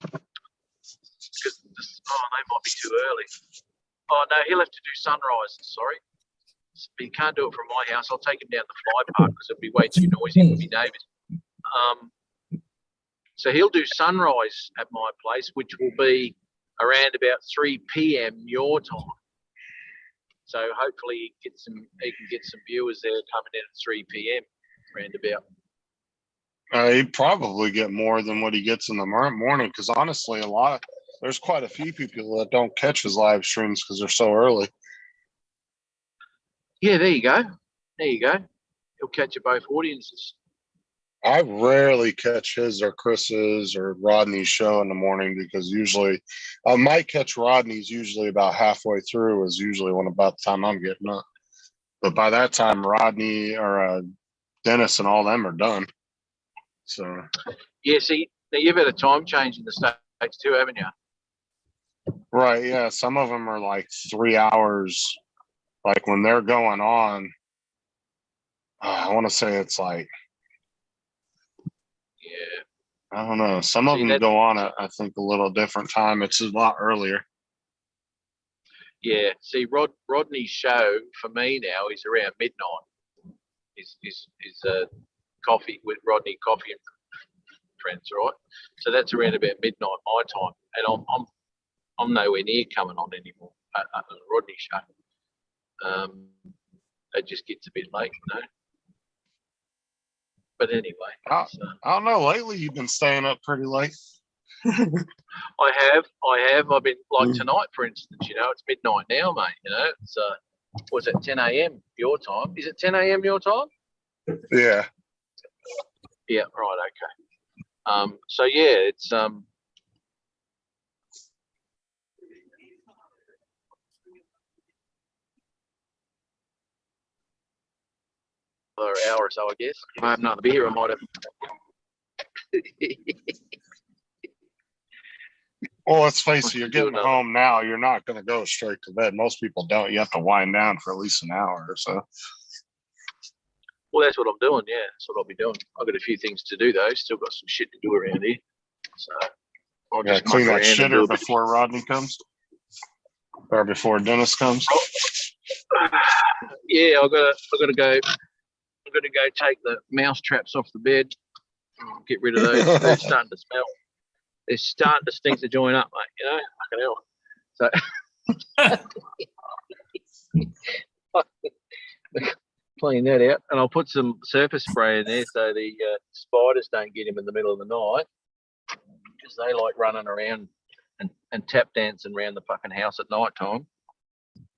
Because they might be too early. Oh no, he'll have to do sunrises. Sorry, but he can't do it from my house. I'll take him down the fly park because it'll be way too noisy for me neighbours. So he'll do sunrise at my place, which will be around about 3 p.m. your time. So hopefully he can get some viewers there coming in at 3 p.m. round about. He'd probably get more than what he gets in the morning, because honestly, there's quite a few people that don't catch his live streams because they're so early. Yeah, there you go. He'll catch both audiences. I rarely catch his or Chris's or Rodney's show in the morning, because usually I might catch Rodney's usually about halfway through, is usually about the time I'm getting up. But by that time, Rodney or Dennis and all them are done. So yeah, see, now you've had a time change in the States too, haven't you? right, yeah. Some of them are like 3 hours. Like when they're going on, I want to say it's like, yeah, I don't know. Some of them go on at, I think, a little different time. It's a lot earlier. Yeah, see, Rodney's show for me now is around midnight. Is coffee with Rodney Coffee and Friends, right? So that's around about midnight my time, and I'm nowhere near coming on anymore at the Rodney show. It just gets a bit late, you know. But anyway, I don't know. Lately, you've been staying up pretty late. I have. I've been like tonight, for instance. You know, it's midnight now, mate. You know, it's was it 10 a.m. your time? Is it 10 a.m. your time? Yeah. Yeah. Right. Okay. So yeah, it's another hour or so, I guess. If I have another beer, I might have. Well, let's face it, you're getting home now. You're not going to go straight to bed. Most people don't. You have to wind down for at least an hour or so. Well, that's what I'm doing. Yeah, that's what I'll be doing. I've got a few things to do though. Still got some shit to do around here. So I'll just clean that shitter shitter before Rodney comes, or before Dennis comes. Yeah, I've got to go. I've got to go take the mouse traps off the bed. Get rid of those. They're starting to smell. They're starting to stink the joint up, mate. You know, fucking hell. So clean that out, and I'll put some surface spray in there so the spiders don't get him in the middle of the night, because they like running around and tap dancing around the fucking house at night time.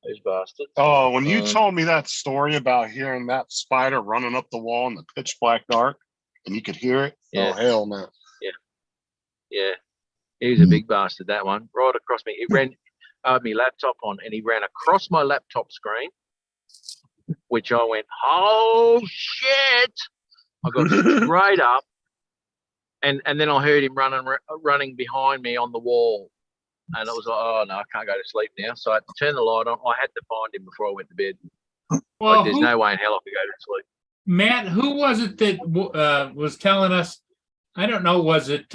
Those bastards. Oh, when you told me that story about hearing that spider running up the wall in the pitch black dark, and you could hear it. Yeah. Oh hell no. Yeah, he was a big bastard, that one. Right across me. He ran, I had my laptop on, and he ran across my laptop screen, which I went, oh, shit. I got straight up, and then I heard him running behind me on the wall. And it was like, oh, no, I can't go to sleep now. So I had to turn the light on. I had to find him before I went to bed. Well, There's no way in hell I could go to sleep. Matt, who was it that was telling us? I don't know. Was it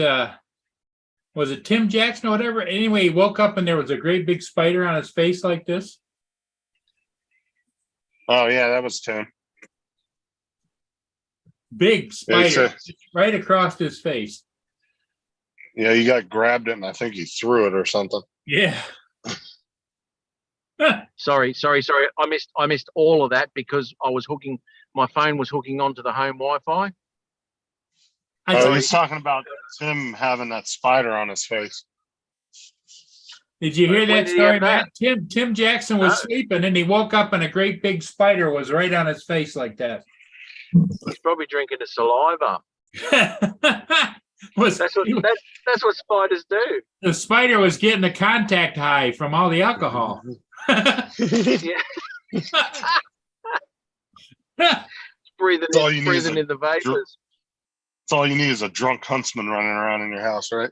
Tim Jackson or whatever? Anyway, he woke up and there was a great big spider on his face like this. Oh yeah, that was Tim. Big spider right across his face. Yeah, you got grabbed it, and I think he threw it or something. Yeah. Sorry. I missed all of that because my phone was hooking onto the home Wi-Fi. He's talking about Tim having that spider on his face. Did you hear When that did he story, have that? Matt? Tim Jackson was sleeping and he woke up and a great big spider was right on his face like that. He's probably drinking the saliva. Was That's what spiders do. the spider was getting a contact high from all the alcohol. Breathing That's all you need is in the vapors. That's all you need is a drunk huntsman running around in your house, right?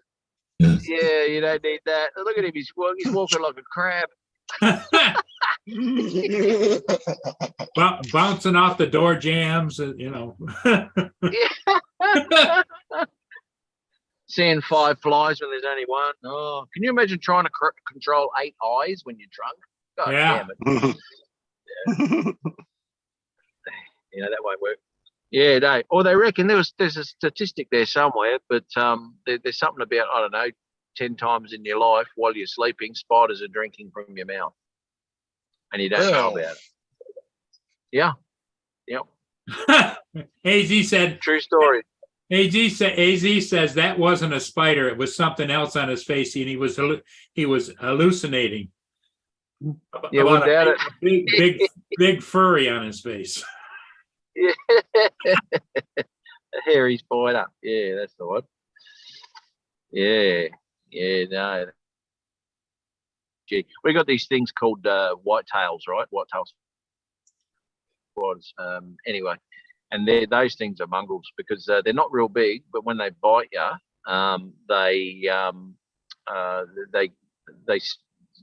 Yeah, you don't need that. Look at him. He's walking like a crab. Bouncing off the door jams, you know. Seeing 5 flies when there's only one. Oh, can you imagine trying to control 8 eyes when you're drunk? God Yeah. damn it. Yeah, that won't work. Yeah, no. Or they reckon there's a statistic there somewhere, but there's something about, I don't know, 10 times in your life while you're sleeping, spiders are drinking from your mouth. And you don't know about it. Yeah. Yep. AZ said, True story. AZ says that wasn't a spider. It was something else on his face, and he was hallucinating. Yeah, About without a big furry on his face. Yeah. A hairy spider. Yeah, that's the one. Yeah. Yeah, no. Gee, we got these things called whitetails, right? Whitetails. Anyway, and those things are mongrels because they're not real big, but when they bite you,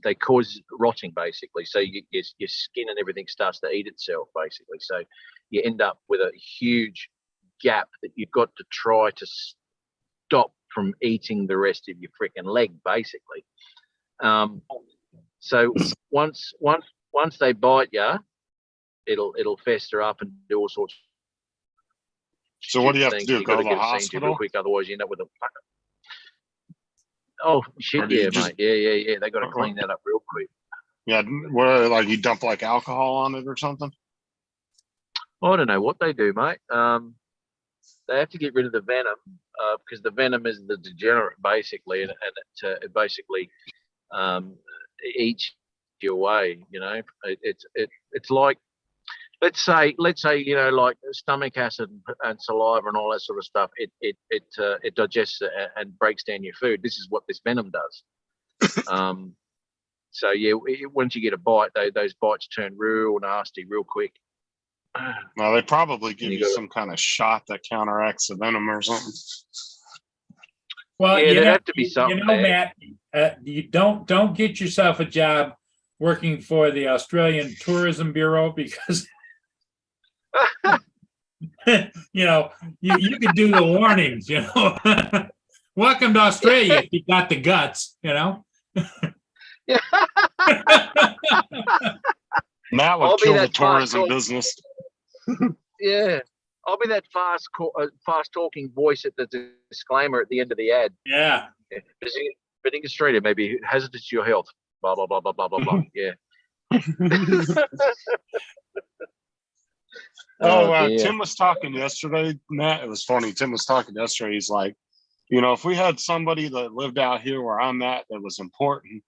they cause rotting basically. So your skin and everything starts to eat itself basically. So you end up with a huge gap that you've got to try to stop from eating the rest of your freaking leg basically. So once they bite you, it'll fester up and do all sorts. So what do you have to do? You Go got to the get it seen to hospital? real quick, otherwise you end up with a. Oh shit! Or do you Yeah, just- mate. Yeah. They got to clean that up real quick. Yeah, what, like you dump like alcohol on it or something? I don't know what they do, mate. They have to get rid of the venom because the venom is the degenerant basically, and it basically eats you away. You know, it's like let's say you know, like stomach acid and saliva and all that sort of stuff. It digests it and breaks down your food. This is what this venom does. So yeah, once you get a bite, those bites turn real nasty real quick. No, they probably give You you gotta- some kind of shot that counteracts the venom or something. Well, Yeah, you there'd know, have to be something there. Matt, you don't get yourself a job working for the Australian Tourism Bureau because you know you could do the warnings. You know, welcome to Australia if you got the guts. You know. Yeah. That I'll would be kill the that fast tourism talk- business. Yeah, I'll be that fast talking voice at the disclaimer at the end of the ad. Yeah. Visiting Australia may be hazardous to your health. Blah blah blah blah blah blah blah. Yeah. Dear. Tim was talking yesterday, Matt. It was funny. Tim was talking yesterday. He's like, you know, if we had somebody that lived out here where I'm at that was important,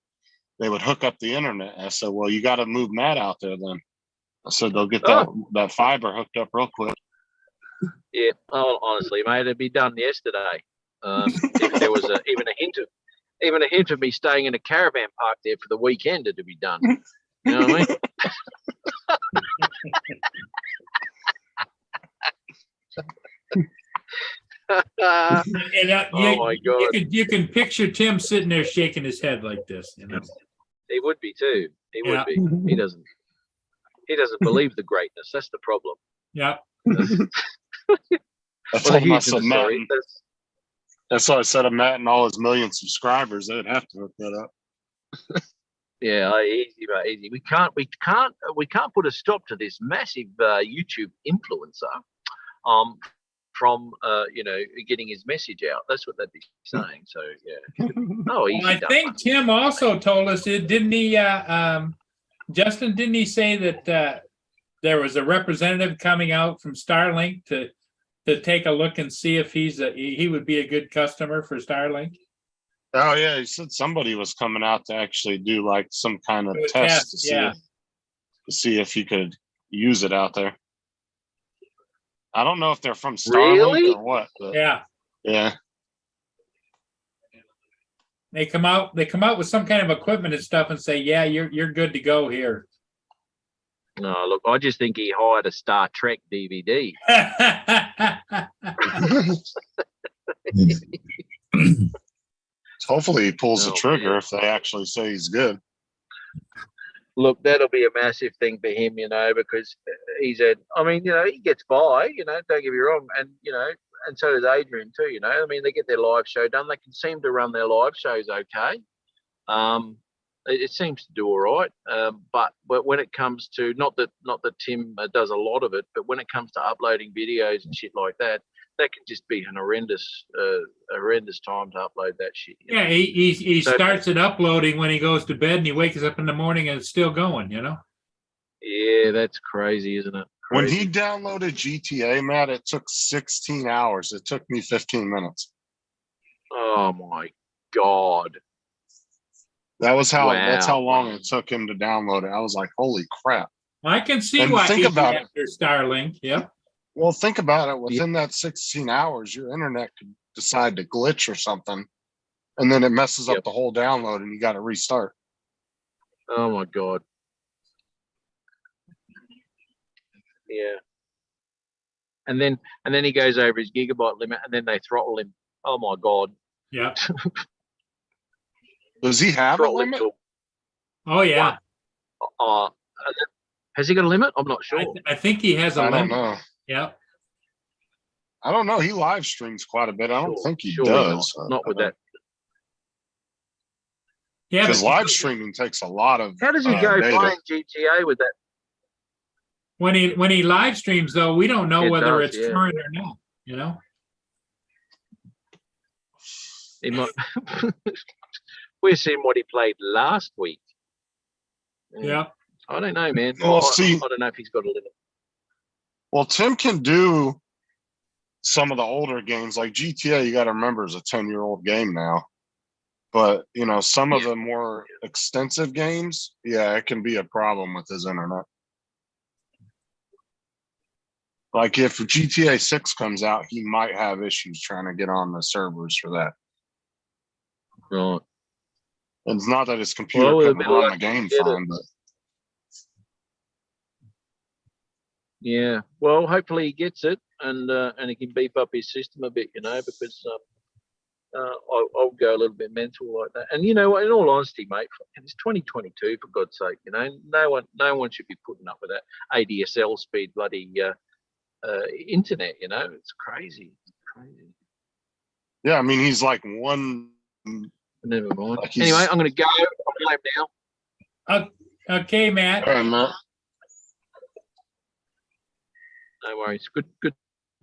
they would hook up the internet. I said, well, you got to move Matt out there then. I said, they'll get that fiber hooked up real quick. Yeah. Oh, honestly, mate, it'd be done yesterday. If there was even a hint of me staying in a caravan park there for the weekend, it'd be done. You know what I mean? And, Oh my God. You can picture Tim sitting there shaking his head like this. You know. He would be too. He Yeah. would be. He doesn't believe the greatness. That's the problem. Yeah. I Well, told him, I here's the said, Matt, story. that's why I said of Matt and all his million subscribers, they'd have to hook that up. Yeah, easy, mate, easy. We can't put a stop to this massive YouTube influencer, from you know, getting his message out. That's what they'd be saying. So yeah. Oh, easy. I done, think mate. Tim also told us it, didn't he? Justin, didn't he say that there was a representative coming out from Starlink to take a look and see if he would be a good customer for Starlink? Oh yeah, he said somebody was coming out to actually do like some kind of Do a test to test, yeah. see if he could use it out there. I don't know if they're from Starlink Really? or what, but Yeah. yeah. They come out with some kind of equipment and stuff and say, yeah, you're good to go here. No, look, I just think he hired a Star Trek DVD. Hopefully he pulls the Oh, trigger man. if they actually say he's good. Look, that'll be a massive thing for him, because I mean, he gets by, don't get me wrong. And, and so does Adrian too, I mean, they get their live show done. They can seem to run their live shows okay. It seems to do all right. But when it comes to, not that Tim does a lot of it, but when it comes to uploading videos and shit like that, that can just be an horrendous time to upload that shit. Yeah, he So- starts it uploading when he goes to bed and he wakes up in the morning and it's still going, Yeah, that's crazy, isn't it? When Crazy. he downloaded GTA, Matt, it took 16 hours. It took me 15 minutes. Oh my God. That's how Wow. long it took him to download it. I was like, holy crap. I can see And why think he's about it. after Starlink. Yep. Well, think about it. Within that 16 hours, your internet could decide to glitch or something, and then it messes up Yep. the whole download, and you got to restart. Oh my God. Yeah. And then he goes over his gigabyte limit, and then they throttle him. Oh my God. Yep. Does he have a Throttle him limit? to, Oh yeah. has he got a limit? I'm not sure. I think he has a I don't limit. know. Yep. I don't know. He live streams quite a bit. I don't think he Surely does. Not with that. Yeah. Because but live streaming takes a lot of. How does he go data. playing GTA with that? when he live streams though, we don't know It whether does, it's yeah. current or not. He might. We're seeing what he played last week. Yep. I don't know, man. Well, I see- don't know if he's got a limit. Well, Tim can do some of the older games like GTA. You got to remember, is a 10-year-old game now. But some of the more extensive games, yeah, it can be a problem with his internet. Like if GTA 6 comes out, he might have issues trying to get on the servers for that. Right. And it's not that his computer Well, we'll couldn't be run the lucky to game get it. fine, but Yeah. Well, hopefully he gets it and he can beef up his system a bit, because I'll go a little bit mental like that. And in all honesty, mate, it's 2022 for God's sake. No one should be putting up with that ADSL speed bloody internet. It's crazy. yeah, I mean he's like one. Never mind. Like he's- Anyway, I'm going to go. I'm home now. Okay, Matt. All right, Matt. No worries. Good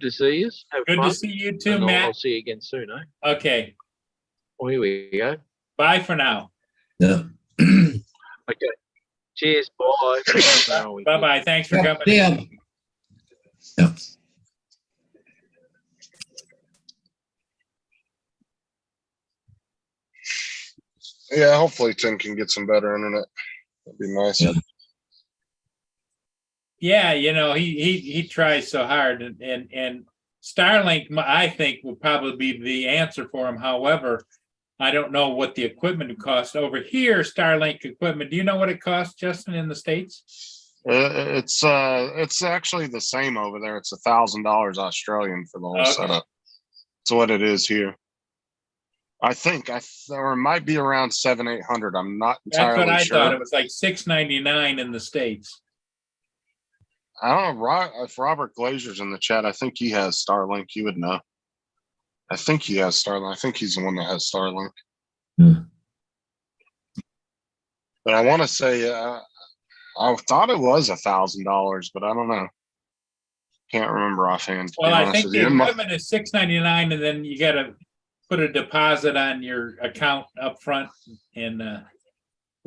to see you. Have Good fun. to see you too, And I'll Matt. see you again soon, eh? Okay. Well, here we go. Bye for now. Yeah. Okay. Cheers. Bye. Bye bye. Thanks for coming. See ya. Yeah. Yeah, hopefully Tim can get some better internet. That'd be nice. Yeah. Yeah, he tries so hard, and Starlink, I think, will probably be the answer for him. However, I don't know what the equipment would cost over here. Starlink equipment. Do you know what it costs, Justin, in the States? It's actually the same over there. It's $1,000 Australian for the whole Okay. setup. It's what it is here. I think or it might be around 700-800. I'm not That's what entirely I sure. thought. It was like $6.99 in the States. I don't know if Robert Glazer's in the chat. I think he has Starlink. He would know. I think he has Starlink. I think he's the one that has Starlink. Hmm. But I want to say I thought it was $1,000, but I don't know. Can't remember offhand. to be Well, I honest think with the you. equipment is $6.99, and then you got to put a deposit on your account up front, and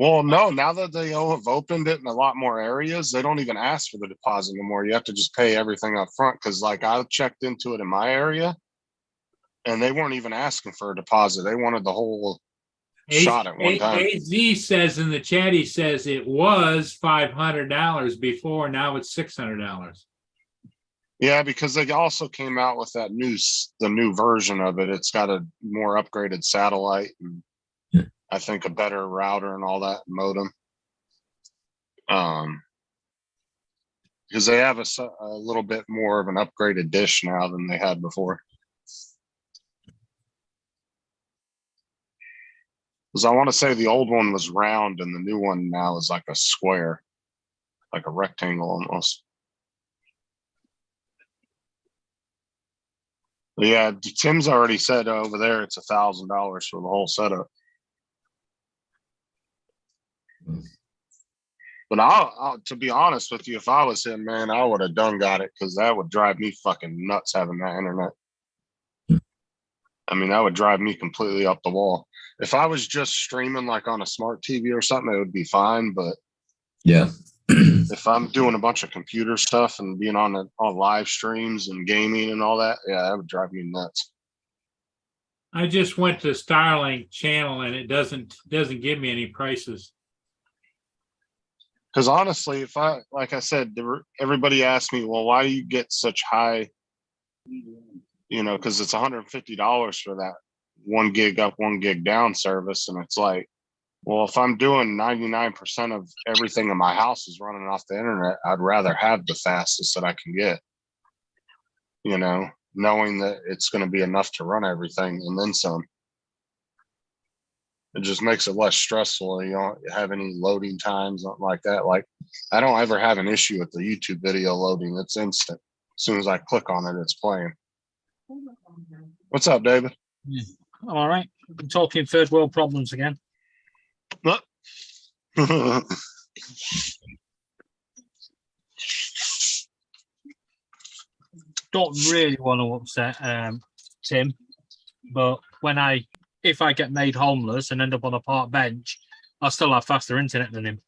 Well, no, now that they have opened it in a lot more areas, they don't even ask for the deposit anymore. You have to just pay everything up front. Cause like I checked into it in my area and they weren't even asking for a deposit. They wanted the whole shot at one time. AZ says in the chat, he says it was $500 before, now it's $600. Yeah, because they also came out with that the new version of it. It's got a more upgraded satellite and Yeah. I think a better router and all that modem. Because they have a little bit more of an upgraded dish now than they had before. Because I want to say the old one was round and the new one now is like a square, like a rectangle almost. But yeah, Tim's already said over there it's $1,000 for the whole setup. But I'll to be honest with you, if I was him, man, I would have done got it because that would drive me fucking nuts having that internet. I mean, that would drive me completely up the wall. If I was just streaming like on a smart TV or something, it would be fine. But Yeah. if I'm doing a bunch of computer stuff and being on live streams and gaming and all that, yeah, that would drive me nuts. I just went to Starlink channel and it doesn't give me any prices. Because honestly, like I said, everybody asked me, well, why do you get such high, because it's $150 for that 1 gig up, 1 gig down service. And it's like, well, if I'm doing 99% of everything in my house is running off the internet, I'd rather have the fastest that I can get, knowing that it's going to be enough to run everything and then some. It just makes it less stressful. You don't have any loading times, nothing like that. Like I don't ever have an issue with the YouTube video loading. It's instant. As soon as I click on it, it's playing. What's up, David? Yeah. All right. I'm talking third world problems again. Don't really want to upset Tim, but if I get made homeless and end up on a park bench, I'll still have faster internet than him.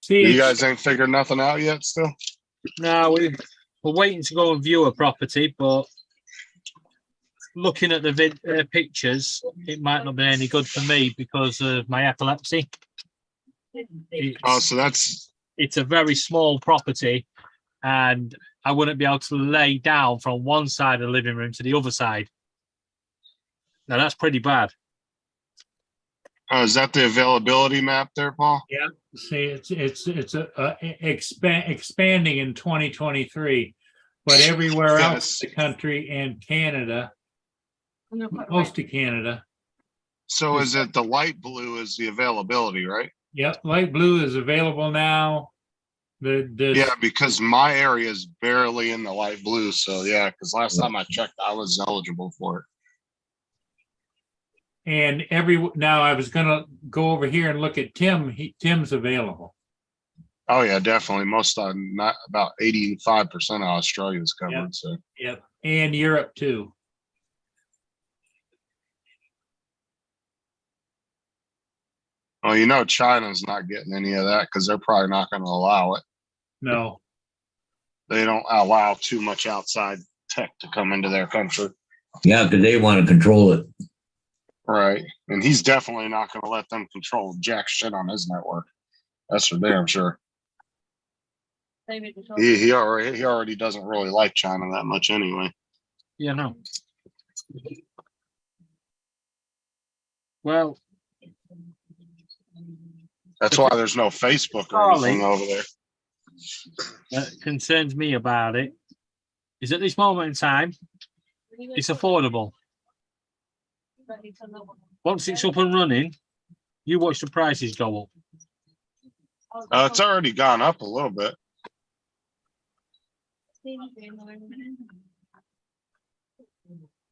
See, You guys ain't figured nothing out yet still? No, we're waiting to go and view a property, but looking at the pictures, it might not be any good for me because of my epilepsy. It's a very small property, and I wouldn't be able to lay down from one side of the living room to the other side. Now that's pretty bad. Is that the availability map there, Paul? yeah, see, it's expanding in 2023, but everywhere else in the country and Canada, most of Canada. So is it the light blue is the availability, right? Yep, light blue is available now. Yeah, because my area is barely in the light blue. So yeah, because last time I checked, I was eligible for it. And now I was gonna go over here and look at Tim. Tim's available. Oh yeah, definitely. Not about 85% of Australia is covered. Yep. So Yep, and Europe too. well, China's not getting any of that because they're probably not going to allow it. No, They don't allow too much outside tech to come into their country. Yeah, because they want to control it. Right. And he's definitely not going to let them control jack shit on his network. That's for damn sure. He already doesn't really like China that much anyway. Yeah, no. Well, That's why there's no Facebook or anything over there. what concerns me about it is at this moment in time, it's affordable. Once it's up and running, you watch the prices go up. It's already gone up a little bit.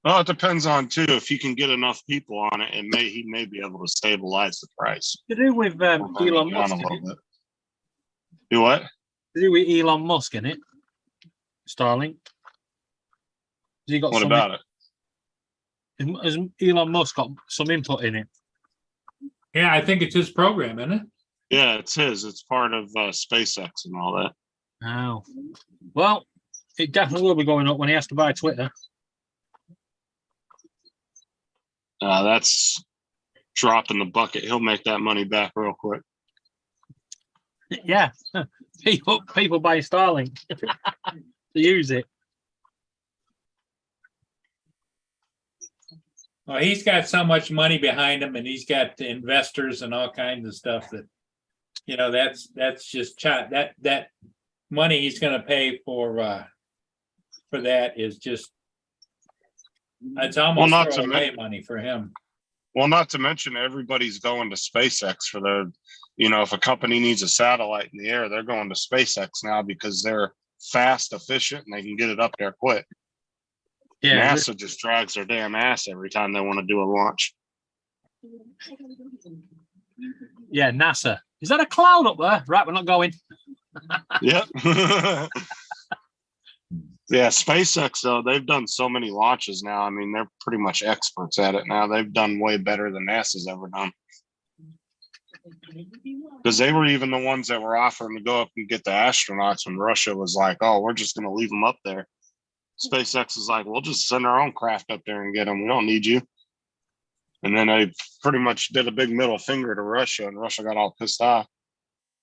Well, it depends on too. If you can get enough people on it, he may be able to stabilize the price. To do with Elon Musk. A little bit. Do what? To do with Elon Musk in it, Starlink. Has he got What some, about it? Has Elon Musk got some input in it? Yeah, I think it's his program, isn't it? Yeah, it's his. It's part of SpaceX and all that. Oh, well, it definitely will be going up when he has to buy Twitter. That's dropping the bucket. He'll make that money back real quick. Yeah, people buy Starlink to use it. Well, he's got so much money behind him, and he's got investors and all kinds of stuff that, that's just that money he's going to pay for that is just, it's almost not to throwaway money for him. Well, not to mention everybody's going to SpaceX for their, if a company needs a satellite in the air, they're going to SpaceX now because they're fast, efficient, and they can get it up there quick. Yeah, NASA just drags their damn ass every time they want to do a launch. yeah, NASA. Is that a cloud up there? Right, we're not going. Yep. Yeah, SpaceX, though, they've done so many launches now. I mean, they're pretty much experts at it now. They've done way better than NASA's ever done. Because they were even the ones that were offering to go up and get the astronauts when Russia was like, oh, we're just going to leave them up there. SpaceX is like, we'll just send our own craft up there and get them. We don't need you. And then they pretty much did a big middle finger to Russia, and Russia got all pissed off.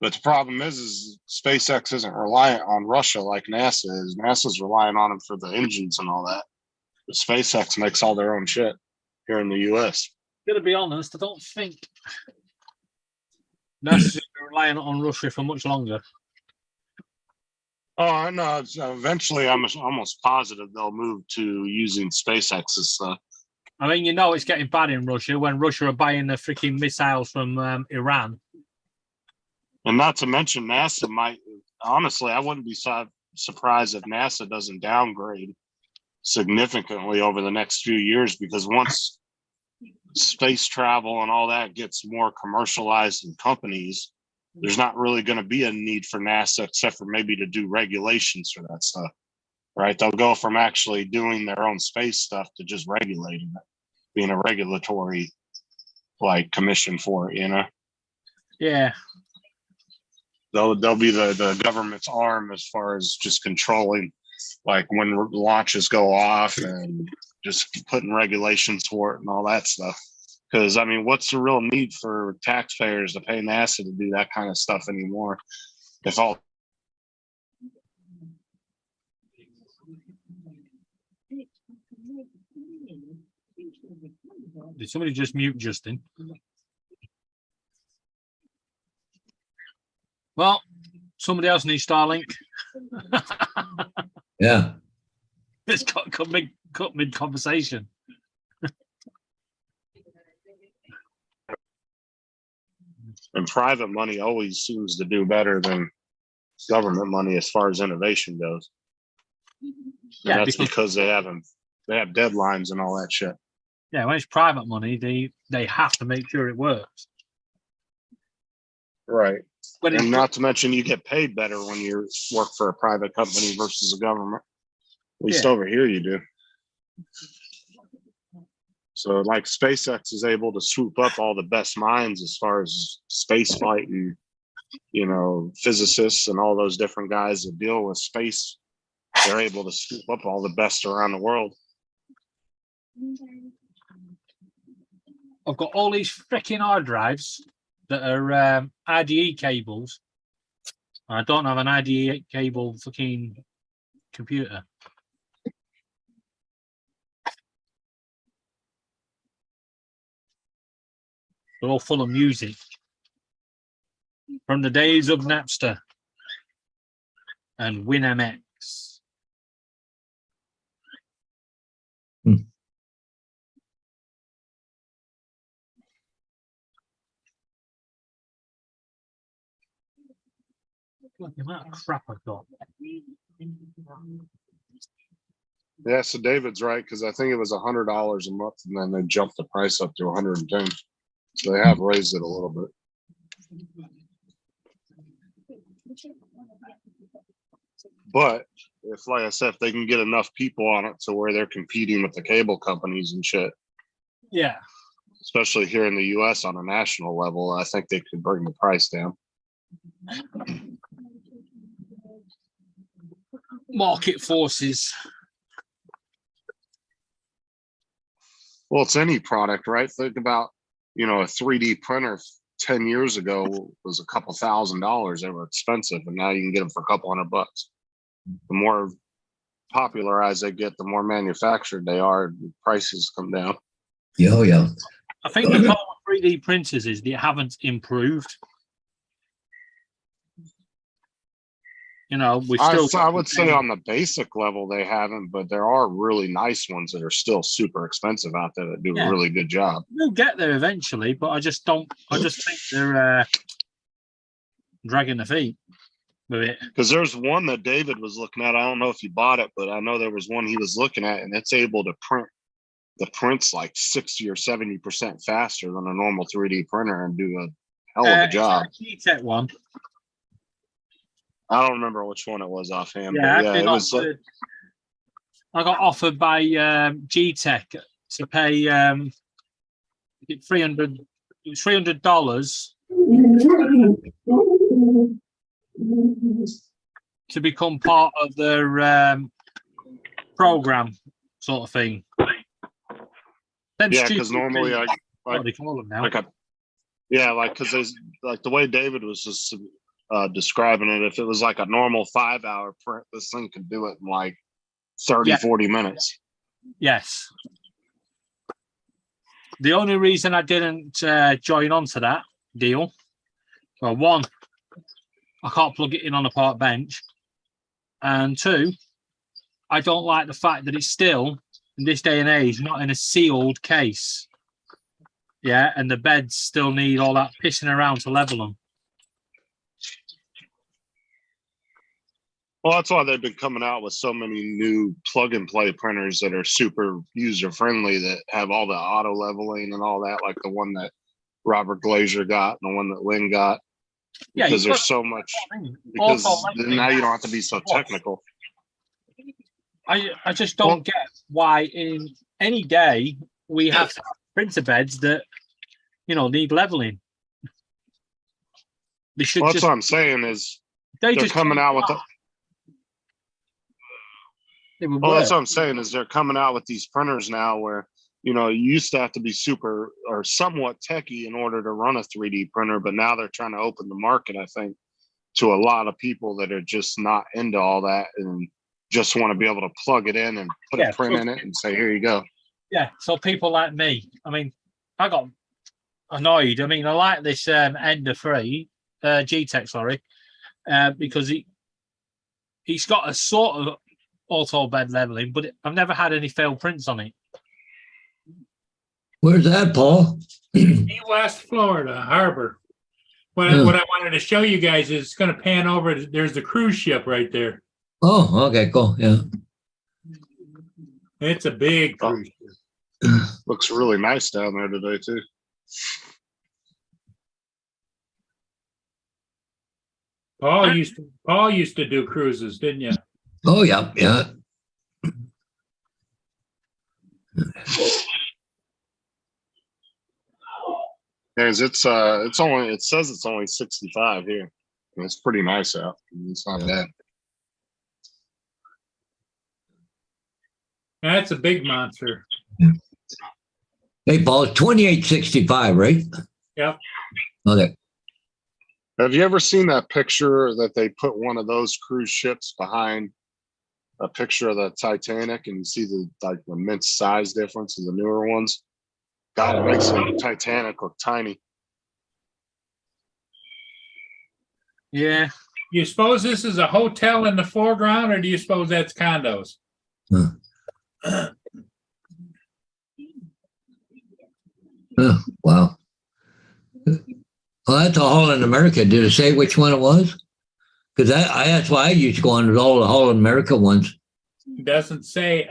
But the problem is SpaceX isn't reliant on Russia like NASA is. NASA's relying on them for the engines and all that. But SpaceX makes all their own shit here in the US. To be honest, I don't think NASA's relying on Russia for much longer. Oh, I know. Eventually, I'm almost positive they'll move to using SpaceX's stuff. I mean, it's getting bad in Russia when Russia are buying the freaking missiles from Iran. And not to mention NASA might, honestly, I wouldn't be surprised if NASA doesn't downgrade significantly over the next few years, because once space travel and all that gets more commercialized in companies, there's not really going to be a need for NASA except for maybe to do regulations for that stuff, right? They'll go from actually doing their own space stuff to just regulating it, being a regulatory commission for it, Yeah. They'll be the government's arm as far as just controlling when launches go off and just putting regulations for it and all that stuff. Because I mean, what's the real need for taxpayers to pay NASA to do that kind of stuff anymore? If all Did somebody just mute Justin? Well, somebody else needs Starlink. Yeah. It's cut mid conversation. and private money always seems to do better than government money as far as innovation goes. Yeah, and that's because they have deadlines and all that shit. Yeah, when it's private money, they have to make sure it works. Right. But and not to mention you get paid better when you work for a private company versus a government. At least over here you do. So SpaceX is able to swoop up all the best minds as far as space flight and, physicists and all those different guys that deal with space. They're able to swoop up all the best around the world. I've got all these freaking hard drives that are IDE cables. I don't have an IDE cable fucking computer. They're all full of music from the days of Napster and WinMX. Look, the amount of crap I've got. Yeah, so David's right, because I think it was $100 a month, and then they jumped the price up to 110. So they have raised it a little bit. But if, like I said, if they can get enough people on it to where they're competing with the cable companies and shit, Yeah, especially here in the US on a national level, I think they could bring the price down. Market forces. Well, it's any product, right? Think about, you know, a 3D printer 10 years ago was a couple $1,000s. They were expensive, and now you can get them for a couple $100. The more popularized they get, the more manufactured they are, the prices come down. Yeah, oh, yeah. I think the problem with 3D printers is they haven't improved. You know, we still. I would say on the basic level they haven't, but there are really nice ones that are still super expensive out there that do a really good job. We'll get there eventually, but I just don't. I just think they're dragging the feet with it. Because there's one that David was looking at. I don't know if he bought it, but I know there was one he was looking at, and it's able to print the prints like 60 or 70% faster than a normal 3D printer and do a hell of a job. G-Tech one. I don't remember which one it was offhand. Yeah, but it was. I got offered by G-Tech to pay $300 to become part of their program, sort of thing. Yeah, because normally what do they call them now? because there's like the way David was just describing it. If it was like a normal 5-hour print, this thing could do it in like 30, 40 minutes. Yes. The only reason I didn't join on to that deal, well, one, I can't plug it in on a park bench, and two, I don't like the fact that it's still, in this day and age, not in a sealed case. Yeah, and the beds still need all that pissing around to level them. Well, that's why they've been coming out with so many new plug and play printers that are super user friendly, that have all the auto leveling and all that, like the one that Robert Glazier got and the one that Lynn got. Yeah, because there's so much, because now you don't have to be so technical. I just don't get why in any day we have printer beds that, you know, need leveling. They should. Well, that's what I'm saying is they're just coming out with. Well, that's what I'm saying is they're coming out with these printers now where, you know, you used to have to be super or somewhat techie in order to run a 3D printer, but now they're trying to open the market, I think, to a lot of people that are just not into all that and just want to be able to plug it in and put a print in it and say, here you go. Yeah, so people like me, I mean, I got annoyed. I mean, I like this Ender 3, G-Tech, sorry, because he's got a sort of auto bed leveling, but I've never had any failed prints on it. Where's that, Paul? Key West, Florida, Harbor. What I wanted to show you guys is it's going to pan over. There's the cruise ship right there. Oh, okay, cool. Yeah. It's a big cruise ship. Looks really nice down there today, too. Paul used to do cruises, didn't you? Oh, yeah, yeah. Guys, it says it's only 65 here. It's pretty nice out. It's not bad. That's a big monster. Hey, Paul, it's 2865, right? Yep. Okay. Have you ever seen that picture that they put one of those cruise ships behind a picture of the Titanic, and you see the immense size difference in the newer ones? God, it makes the Titanic look tiny. Yeah. You suppose this is a hotel in the foreground, or do you suppose that's condos? Wow. Well, that's a Holland America. Did it say which one it was? Because that's why I used to go on all the Holland America ones. It doesn't say.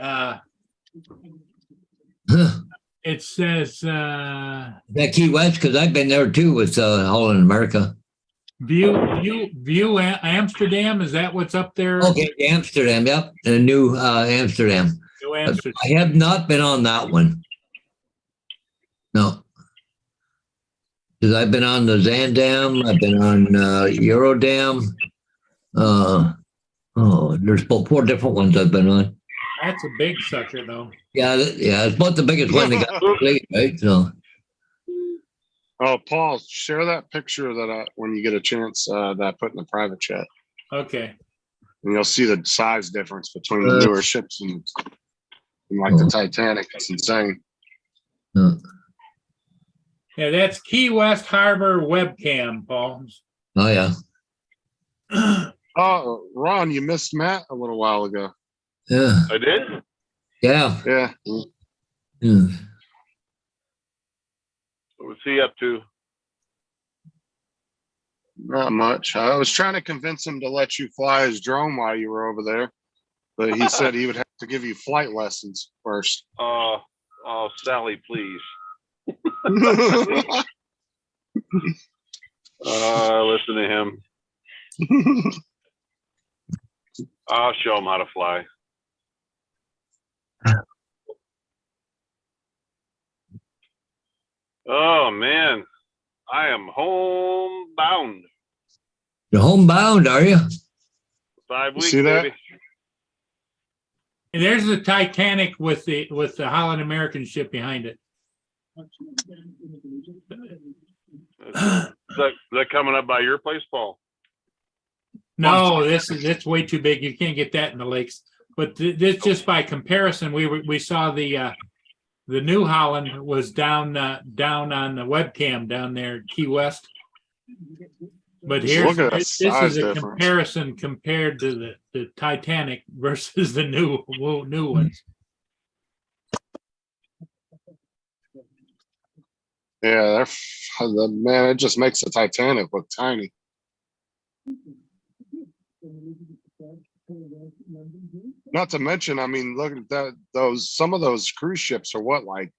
It says that Key West, because I've been there too with Holland America. View Amsterdam. Is that what's up there? Okay, Amsterdam. Yep, the new Amsterdam. New Amsterdam. I have not been on that one. No. Because I've been on the Zandam, I've been on Eurodam. There's about 4 different ones I've been on. That's a big sucker though. Yeah, it's about the biggest one they got complete, right? So Oh, Paul, share that picture that when you get a chance that I put in the private chat, Okay. and you'll see the size difference between the newer ships and like the Titanic. It's insane. Yeah, that's Key West Harbor webcam, Paul. oh yeah. Oh, Ron, you missed Matt a little while ago. Yeah. I did. Yeah. Yeah. Yeah. What's he up to? Not much. I was trying to convince him to let you fly his drone while you were over there, but he said he would have to give you flight lessons first. Oh, Sally, please. Listen to him. I'll show him how to fly. Oh man, I am homebound. You're homebound, are you? 5 weeks, See that? baby. And there's the Titanic with the Holland American ship behind it. Is that coming up by your place, Paul? No, it's way too big. You can't get that in the lakes. But this just by comparison, we saw the New Holland was down on the webcam down there at Key West. But Just look at that this size is a difference. comparison compared to the Titanic versus the new ones. Yeah, man, it just makes the Titanic look tiny. Not to mention, I mean, look at that. Some of those cruise ships are what, like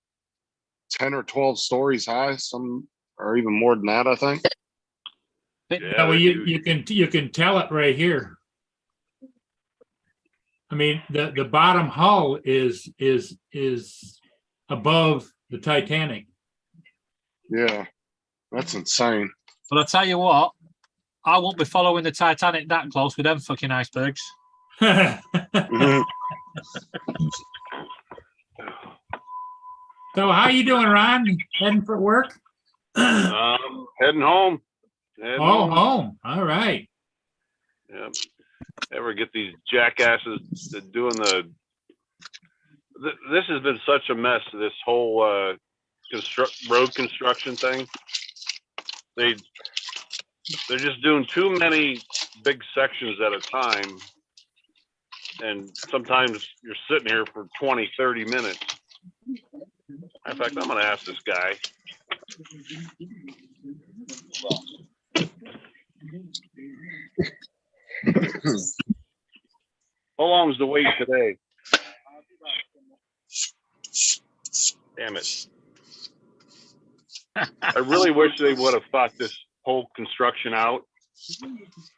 10 or 12 stories high. Some are even more than that, I think. Yeah, well, you can tell it right here. I mean, the bottom hull is above the Titanic. Yeah, that's insane. But I'll tell you what, I won't be following the Titanic that close with them fucking icebergs. Mhm. So how you doing, Ron? Heading for work? Heading home. Home. All right. Yeah. Ever get these jackasses doing this has been such a mess, this whole road construction thing. They're just doing too many big sections at a time. And sometimes you're sitting here for 20, 30 minutes. In fact, I'm going to ask this guy. How long is the wait today? Damn it. I really wish they would have thought this whole construction out.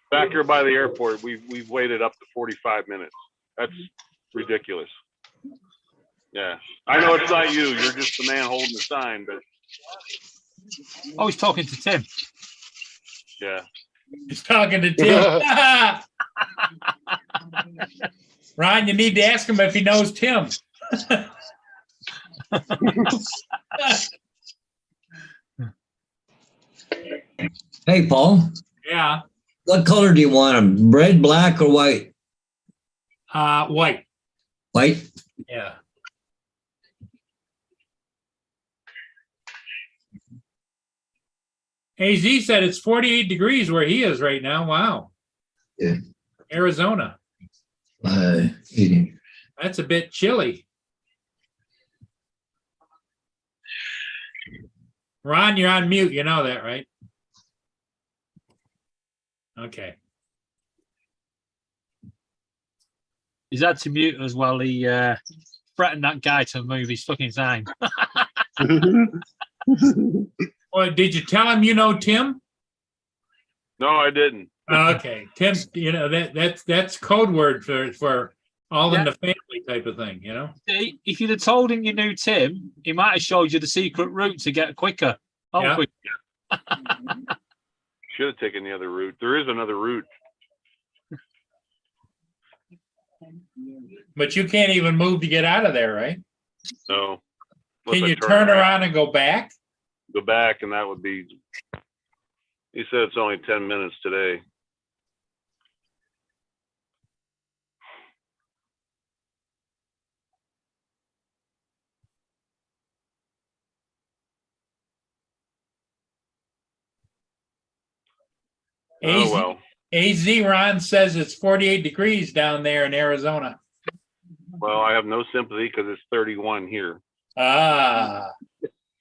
Back here by the airport, we've waited up to 45 minutes. That's ridiculous. Yeah. I know it's not you. You're just the man holding the sign, but Oh, he's talking to Tim. Yeah. He's talking to Tim. Ron, you need to ask him if he knows Tim. Hey, Paul. Yeah. What color do you want them? Red, black, or white? White. White? Yeah. AZ said it's 48 degrees where he is right now. Wow. Yeah. Arizona. 80. That's a bit chilly. Ron, you're on mute. You know that, right? Okay. He's had to mute as well. He threatened that guy to move his fucking sign. Well, did you tell him you know Tim? no, I didn't. Okay, Tim. You know that's code word for all in Yeah. the family type of thing. You know. If you'd have told him you knew Tim, he might have showed you the secret route to get quicker. Yeah. Quick. Should have taken the other route. There is another route. But you can't even move to get out of there, right? So. Can you turn around and go back? Go back, and that would be. He said it's only 10 minutes today. AZ, Oh well. AZ Ron says it's 48 degrees down there in Arizona. Well, I have no sympathy because it's 31 here. Ah.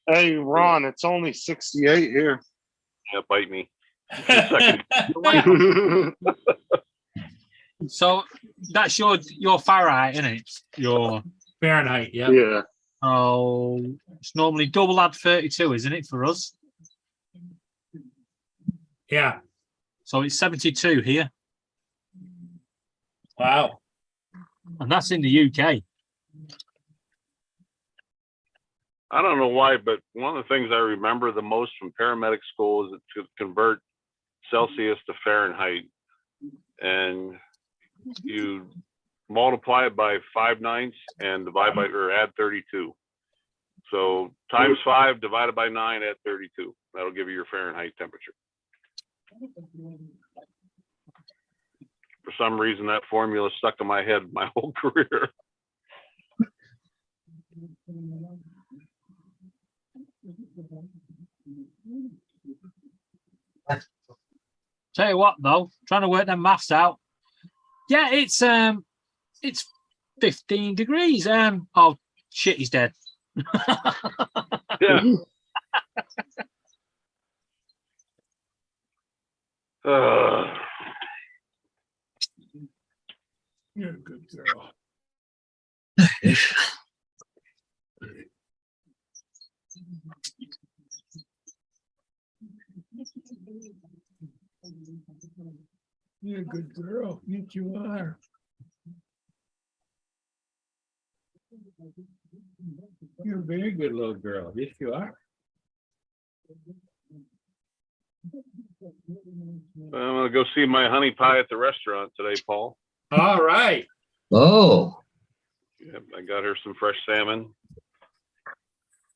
Hey, Ron, it's only 68 here. Yeah, bite me. So that's your Fahrenheit, isn't it? Your Fahrenheit, yeah. Yeah. oh, it's normally double add 32, isn't it, for us? Yeah. So it's 72 here, Wow. and that's in the UK. I don't know why, but one of the things I remember the most from paramedic school is to convert Celsius to Fahrenheit, and you multiply it by 5/9 and divide by or add 32. So times 5 divided by 9 add 32. That'll give you your Fahrenheit temperature. For some reason, that formula stuck in my head my whole career. Tell you what, though, trying to work them maths out. Yeah, it's 15 degrees. Oh shit, he's dead. Yeah. You're a good girl. You're a good girl. Yes, you are. You're a very good little girl. Yes, you are. I'm gonna go see my honey pie at the restaurant today, Paul. All right. Oh, Yep, I got her some fresh salmon.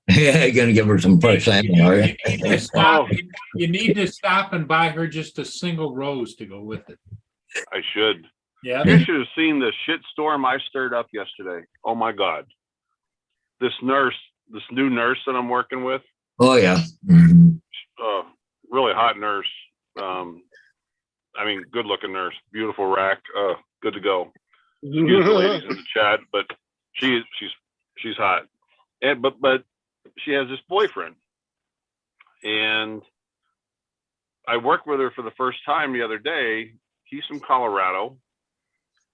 yeah, you're gonna give her some fresh salmon, are you? You need to stop, you need to stop and buy her just a single rose to go with it. I should. Yeah. You should have seen the shit storm I stirred up yesterday. Oh my God. This new nurse that I'm working with, Oh yeah. Mhm. really hot nurse. I mean, good looking nurse, beautiful rack, good to go. Excuse the ladies in the chat, but she's hot. And but she has this boyfriend. And I worked with her for the first time the other day. He's from Colorado.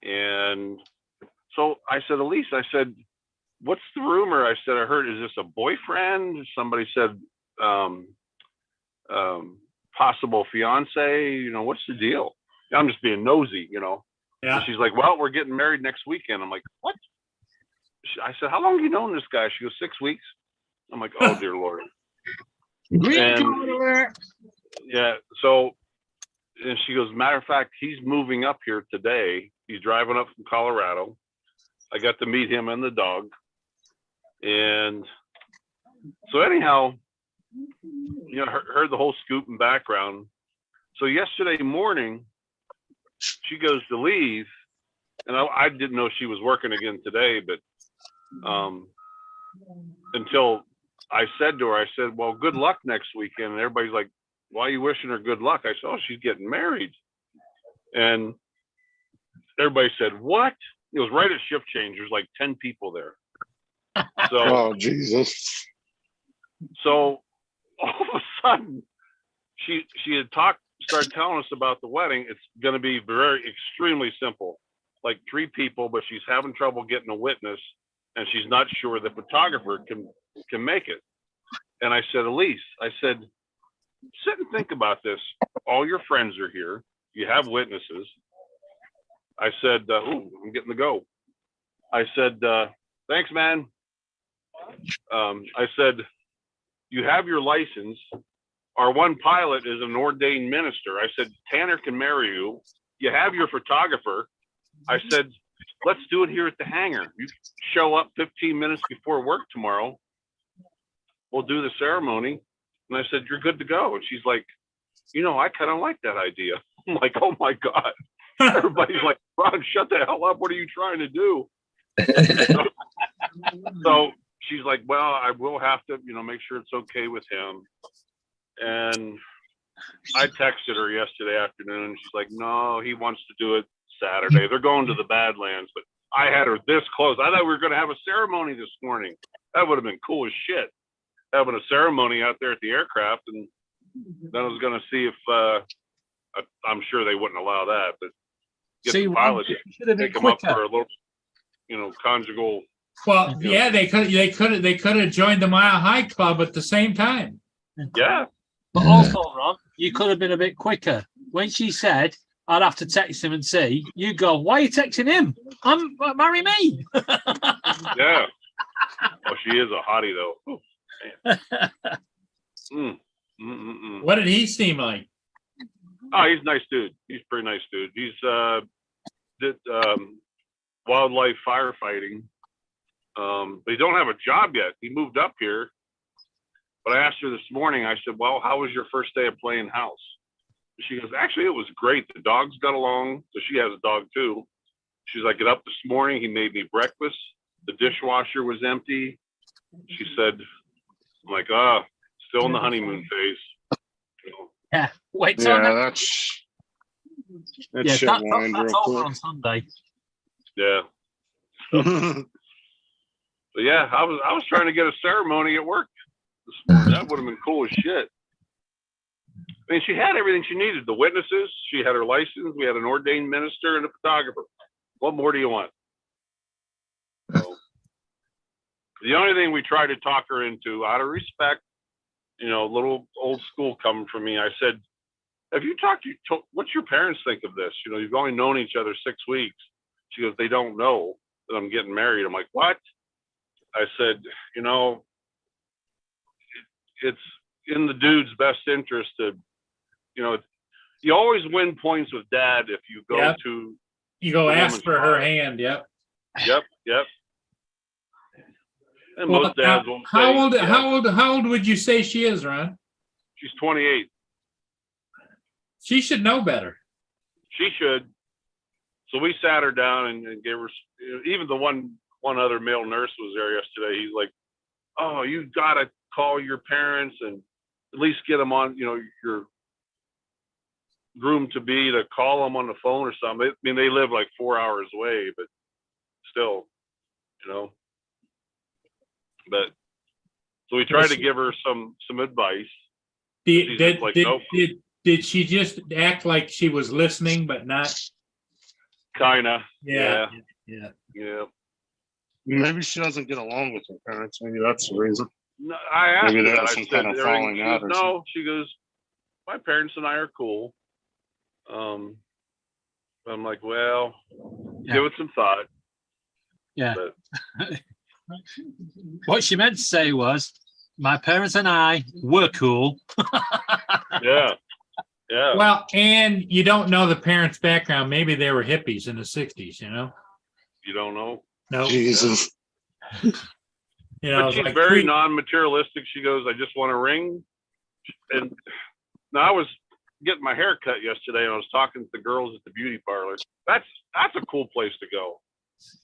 And so I said, Elise, I said, what's the rumor? I said, I heard, is this a boyfriend? Somebody said, possible fiance, you know, what's the deal? I'm just being nosy, you know? Yeah. And she's like, well, we're getting married next weekend. I'm like, what? I said, how long have you known this guy? She goes, 6 weeks. I'm like, oh, dear Lord. And, yeah. So, and she goes, matter of fact, he's moving up here today. He's driving up from Colorado. I got to meet him and the dog. And so anyhow, you know, heard the whole scoop and background. So yesterday morning, she goes to leave, and I didn't know she was working again today, but until I said to her, I said, well, good luck next weekend. And everybody's like, why are you wishing her good luck? I said, oh, she's getting married. And everybody said, what? It was right at shift change. There's like 10 people there. So, Oh, Jesus. so all of a sudden, she had started telling us about the wedding. It's going to be extremely simple, like 3 people, but she's having trouble getting a witness, and she's not sure the photographer can make it. And I said, Elise, I said, sit and think about this. All your friends are here. You have witnesses. I said, ooh, I'm getting the go. I said, thanks, man. I said, you have your license. our one pilot is an ordained minister. I said, Tanner can marry you. You have your photographer. I said, let's do it here at the hangar. You show up 15 minutes before work tomorrow. We'll do the ceremony. And I said, you're good to go. And she's like, you know, I kind of like that idea. I'm like, oh my God. Everybody's like, Ron, shut the hell up. What are you trying to do? So she's like, well, I will have to, you know, make sure it's okay with him. And I texted her yesterday afternoon. She's like, no, he wants to do it Saturday. They're going to the Badlands, but I had her this close. I thought we were going to have a ceremony this morning. That would have been cool as shit. Having a ceremony out there at the aircraft. And then I was going to see if, I'm sure they wouldn't allow that, but get See, the pilot, should have been take them up quicker. for a little, you know, conjugal. Well, yeah, they could have joined the Mile High Club at the same time. Yeah. But also, Ron, you could have been a bit quicker. When she said, I'd have to text him and see, you go, why are you texting him? Marry me. Yeah. Oh, she is a hottie though. Ooh, man. What did he seem like? Oh, he's a nice dude. He's a pretty nice dude. He's did wildlife firefighting. But he don't have a job yet. He moved up here. But I asked her this morning, I said, well, how was your first day of playing house? She goes, actually, it was great. The dogs got along. So she has a dog too. She's like, get up this morning. He made me breakfast. The dishwasher was empty. She said, I'm like, still in the honeymoon phase. You know, Yeah. Wait till Yeah, next. that Yeah, shit wind that's real over quick. on Sunday. yeah. But yeah, I was trying to get a ceremony at work this morning. That would have been cool as shit. I mean, she had everything she needed. The witnesses, she had her license. We had an ordained minister and a photographer. What more do you want? So, the only thing we tried to talk her into, out of respect, you know, little old school coming from me, I said, have you talked to, what's your parents think of this? You know, you've only known each other 6 weeks. She goes, they don't know that I'm getting married. I'm like, what? I said, you know, it's in the dude's best interest to, you know, you always win points with dad if you go Yep. to, You go The ask woman's for her fine. hand. Yep. yep. And Well, most dads won't how say, old? yeah. How old would you say she is, Ron? She's 28. She should know better. She should. So we sat her down and gave her, even the one other male nurse was there yesterday. He's like, oh, you got to call your parents and at least get them on, you know, your groom to be to call them on the phone or something. I mean, they live like 4 hours away, but still, you know. But so we tried to give her some advice. She's just like, nope. Did she just act like she was listening but not? Kinda. Yeah. Yeah. Maybe she doesn't get along with her parents. Maybe that's the reason. No, I asked Maybe her they that. have I some said, kind of everything- falling she out goes, or no, she goes, my parents and I are cool. I'm like, well, Yeah. give it some thought. Yeah. But What she meant to say was, my parents and I were cool. yeah, yeah. Well, and you don't know the parents' background. Maybe they were hippies in the '60s. You know. You don't know. No. Jesus. You know. But it's she's like very pre- non-materialistic. She goes, I just want a ring. And now I was getting my hair cut yesterday and I was talking to the girls at the beauty parlor. That's a cool place to go.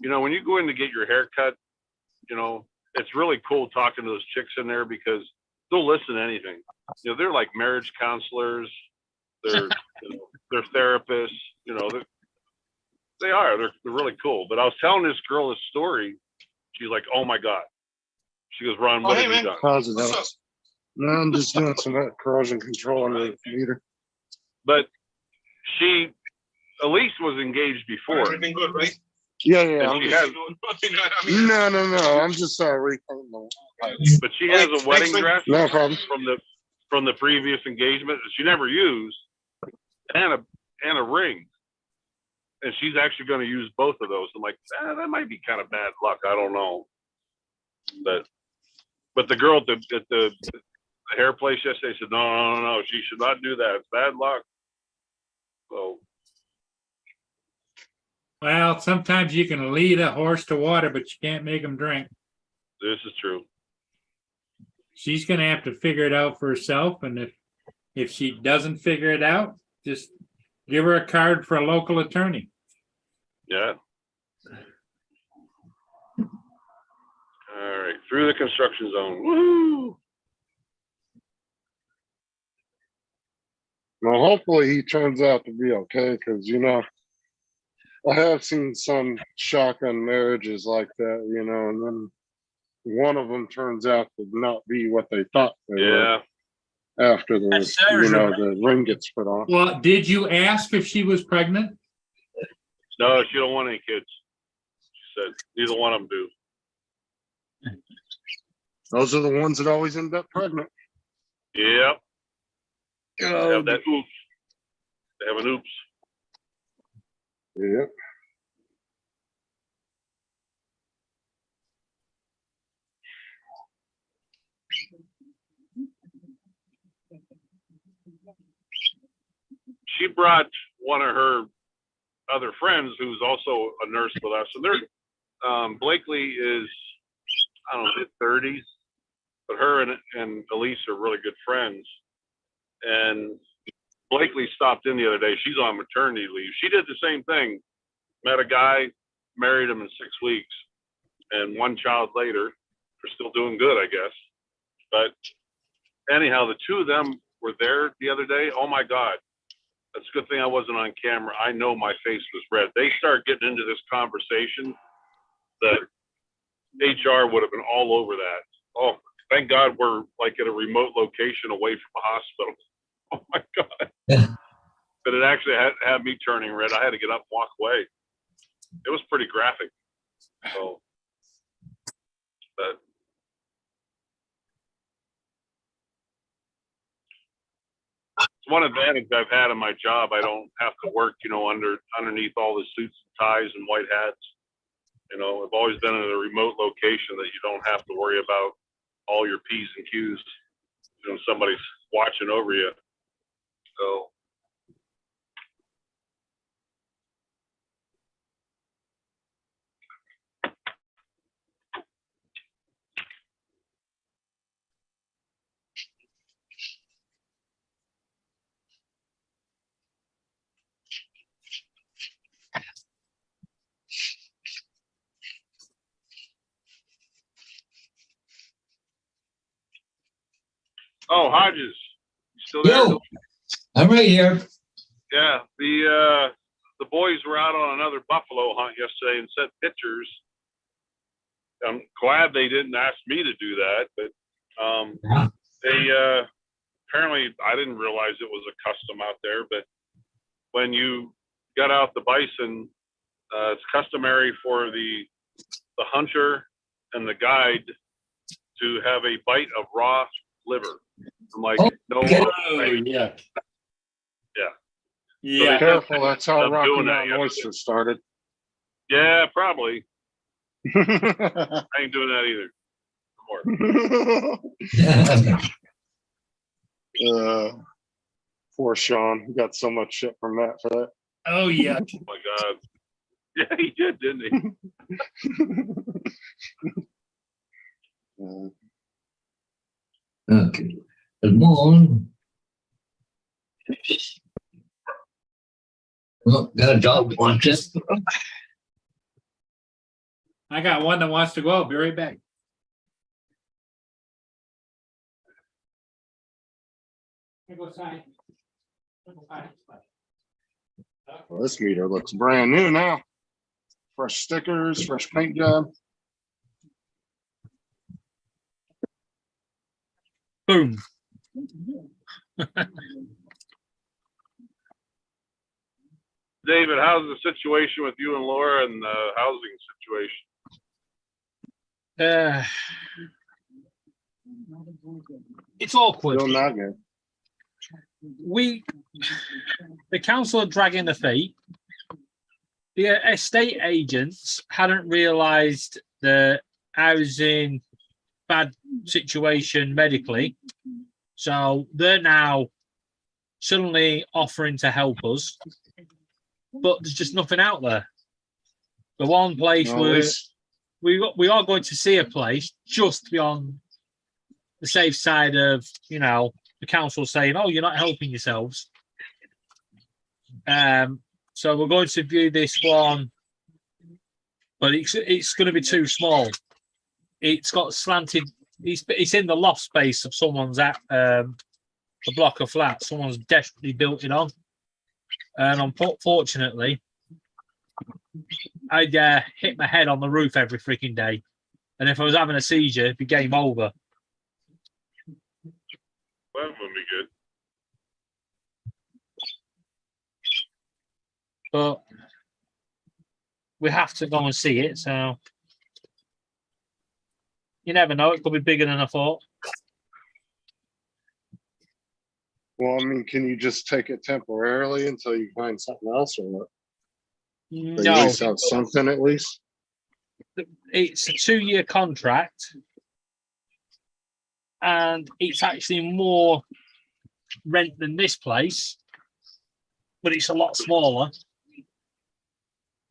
You know, when you go in to get your hair cut, you know, it's really cool talking to those chicks in there because they'll listen to anything. You know, they're like marriage counselors, they're they're therapists, you know, they're really cool. But I was telling this girl this story, she's like, oh my God. She goes, Ron, what have you done? How's it going? No, I'm just doing some corrosion control on the meter. But Elise was engaged before. Everything good, right? Yeah, yeah. And I'm she just, has, no. I'm just repainting the but she has a wedding dress No problem. from the previous engagement that she never used, and a ring. And she's actually going to use both of those. I'm like, that might be kind of bad luck. I don't know. But the girl at the hair place yesterday. Said, no. She should not do that. It's bad luck. So, Well, sometimes you can lead a horse to water, but you can't make him drink. this is true. She's gonna have to figure it out for herself, and if she doesn't figure it out, just give her a card for a local attorney. Yeah. All right. Through the construction zone. Woo! Well, hopefully he turns out to be okay, because I have seen some shotgun marriages like that, and then one of them turns out to not be what they thought they Yeah. were after That's Sarah's the ring gets put on. Well, did you ask if she was pregnant? No, she don't want any kids. She said neither one of them do. Those are the ones that always end up pregnant. Yep. They have that oops. They have an oops. Yep. She brought one of her other friends who's also a nurse with us. And they're Blakely is, I don't know, mid-30s, but her and Elise are really good friends. And Blakely stopped in the other day. She's on maternity leave. She did the same thing. Met a guy, married him in 6 weeks, and one child later. They're still doing good, I guess. But anyhow, the two of them were there the other day. Oh my God. That's a good thing I wasn't on camera. I know my face was red. They start getting into this conversation that HR would have been all over that. Oh, thank God we're like at a remote location away from a hospital. Oh my God. Yeah. But it actually had me turning red. I had to get up and walk away. It was pretty graphic. So, but it's one advantage I've had in my job. I don't have to work, underneath all the suits and ties and white hats. I've always been in a remote location that you don't have to worry about all your P's and Q's. Somebody's watching over you. So. Oh, Hodges, you still there? Yo, I'm right here. Yeah, the boys were out on another buffalo hunt yesterday and sent pictures. I'm glad they didn't ask me to do that, but they apparently I didn't realize it was a custom out there. But when you got out the bison, it's customary for the hunter and the guide to have a bite of raw liver. I'm like, no, okay. Yeah. Yeah. Yeah. Careful, that's how I'm Rocky doing that Mountain Oyster started. Yeah, probably. I ain't doing that either. More. Poor Sean. He got so much shit from that for that. Oh yeah. Oh my God. Yeah, he did, didn't he? Okay. Come on. Well, got a dog watching. I got one that wants to go out. Be right back. Here goes sign. Well, this meter looks brand new now. Fresh stickers, fresh paint job. Boom. David, how's the situation with you and Laura and the housing situation? It's awkward. Still not good. The council are dragging the feet. The estate agents hadn't realised the housing bad situation medically, So they're now suddenly offering to help us, but there's just nothing out there. The one place Well, at where least- we are going to see a place just beyond the safe side of, you know, the council saying, "Oh, you're not helping yourselves." So we're going to view this one, but it's going to be too small. It's got slanted. It's in the loft space of someone's at a block of flats. Someone's desperately built it on, and unfortunately, I'd hit my head on the roof every freaking day, and if I was having a seizure, it'd be game over. Well, that would be good. But we have to go and see it, so you never know. It could be bigger than I thought. Well, I mean, can you just take it temporarily until you find something else, or what? Or at No, least have something at least. it's a 2-year contract, and it's actually more rent than this place, but it's a lot smaller.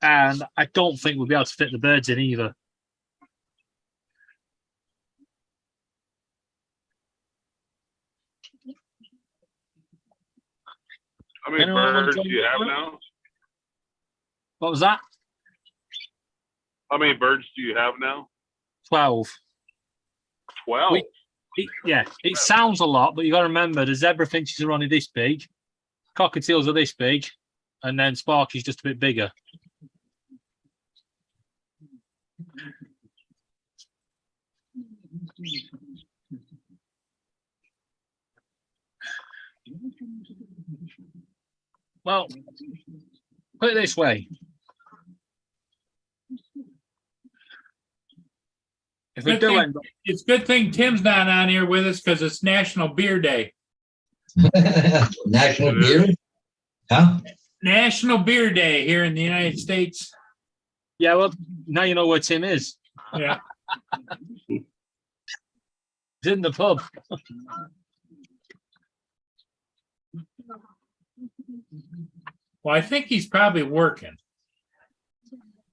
And I don't think we'll be able to fit the birds in either. How many Anyone want to birds do join you me? have now? What was that? How many birds do you have now? 12. 12. Yeah, it sounds a lot, but you got to remember the zebra finches are only this big, cockatiels are this big, and then Sparky's just a bit bigger. Well, put it this way. If we Good do thing- end up, It's a good thing Tim's not on here with us because it's National Beer Day. National beer? Huh? National Beer Day here in the United States. yeah, well, now you know where Tim is. Yeah. He's in the pub. Well, I think he's probably working.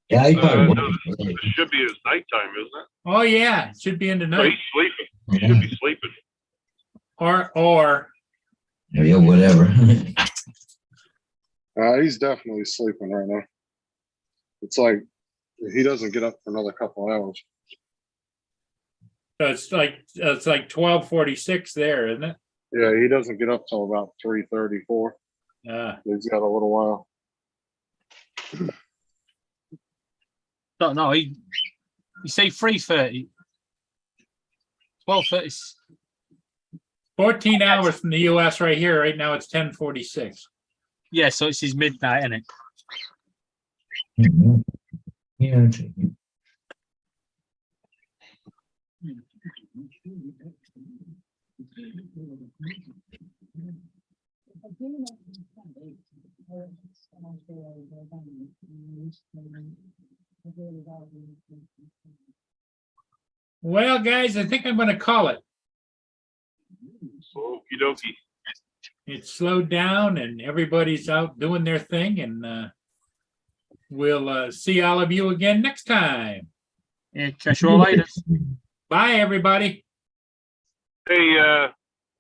Yeah, he No, probably. It should be his nighttime, isn't it? Oh, yeah, it should be in the No, night. he's sleeping. He should be sleeping. Or Yeah, whatever. He's definitely sleeping right now. It's like he doesn't get up for another couple hours. it's like 12:46 there, isn't it? Yeah, he doesn't get up till about 3:34. He's got a little while. Don't know. You say 3:30. 12:30. 14 hours from the US right here. Right now it's 10:46. Yeah, so it's his midnight, isn't it? Yeah. Well, guys, I think I'm going to call it. Okie dokie. It's slowed down and everybody's out doing their thing, and we'll see all of you again next time. Yeah, catch you all later. Bye, everybody. Hey,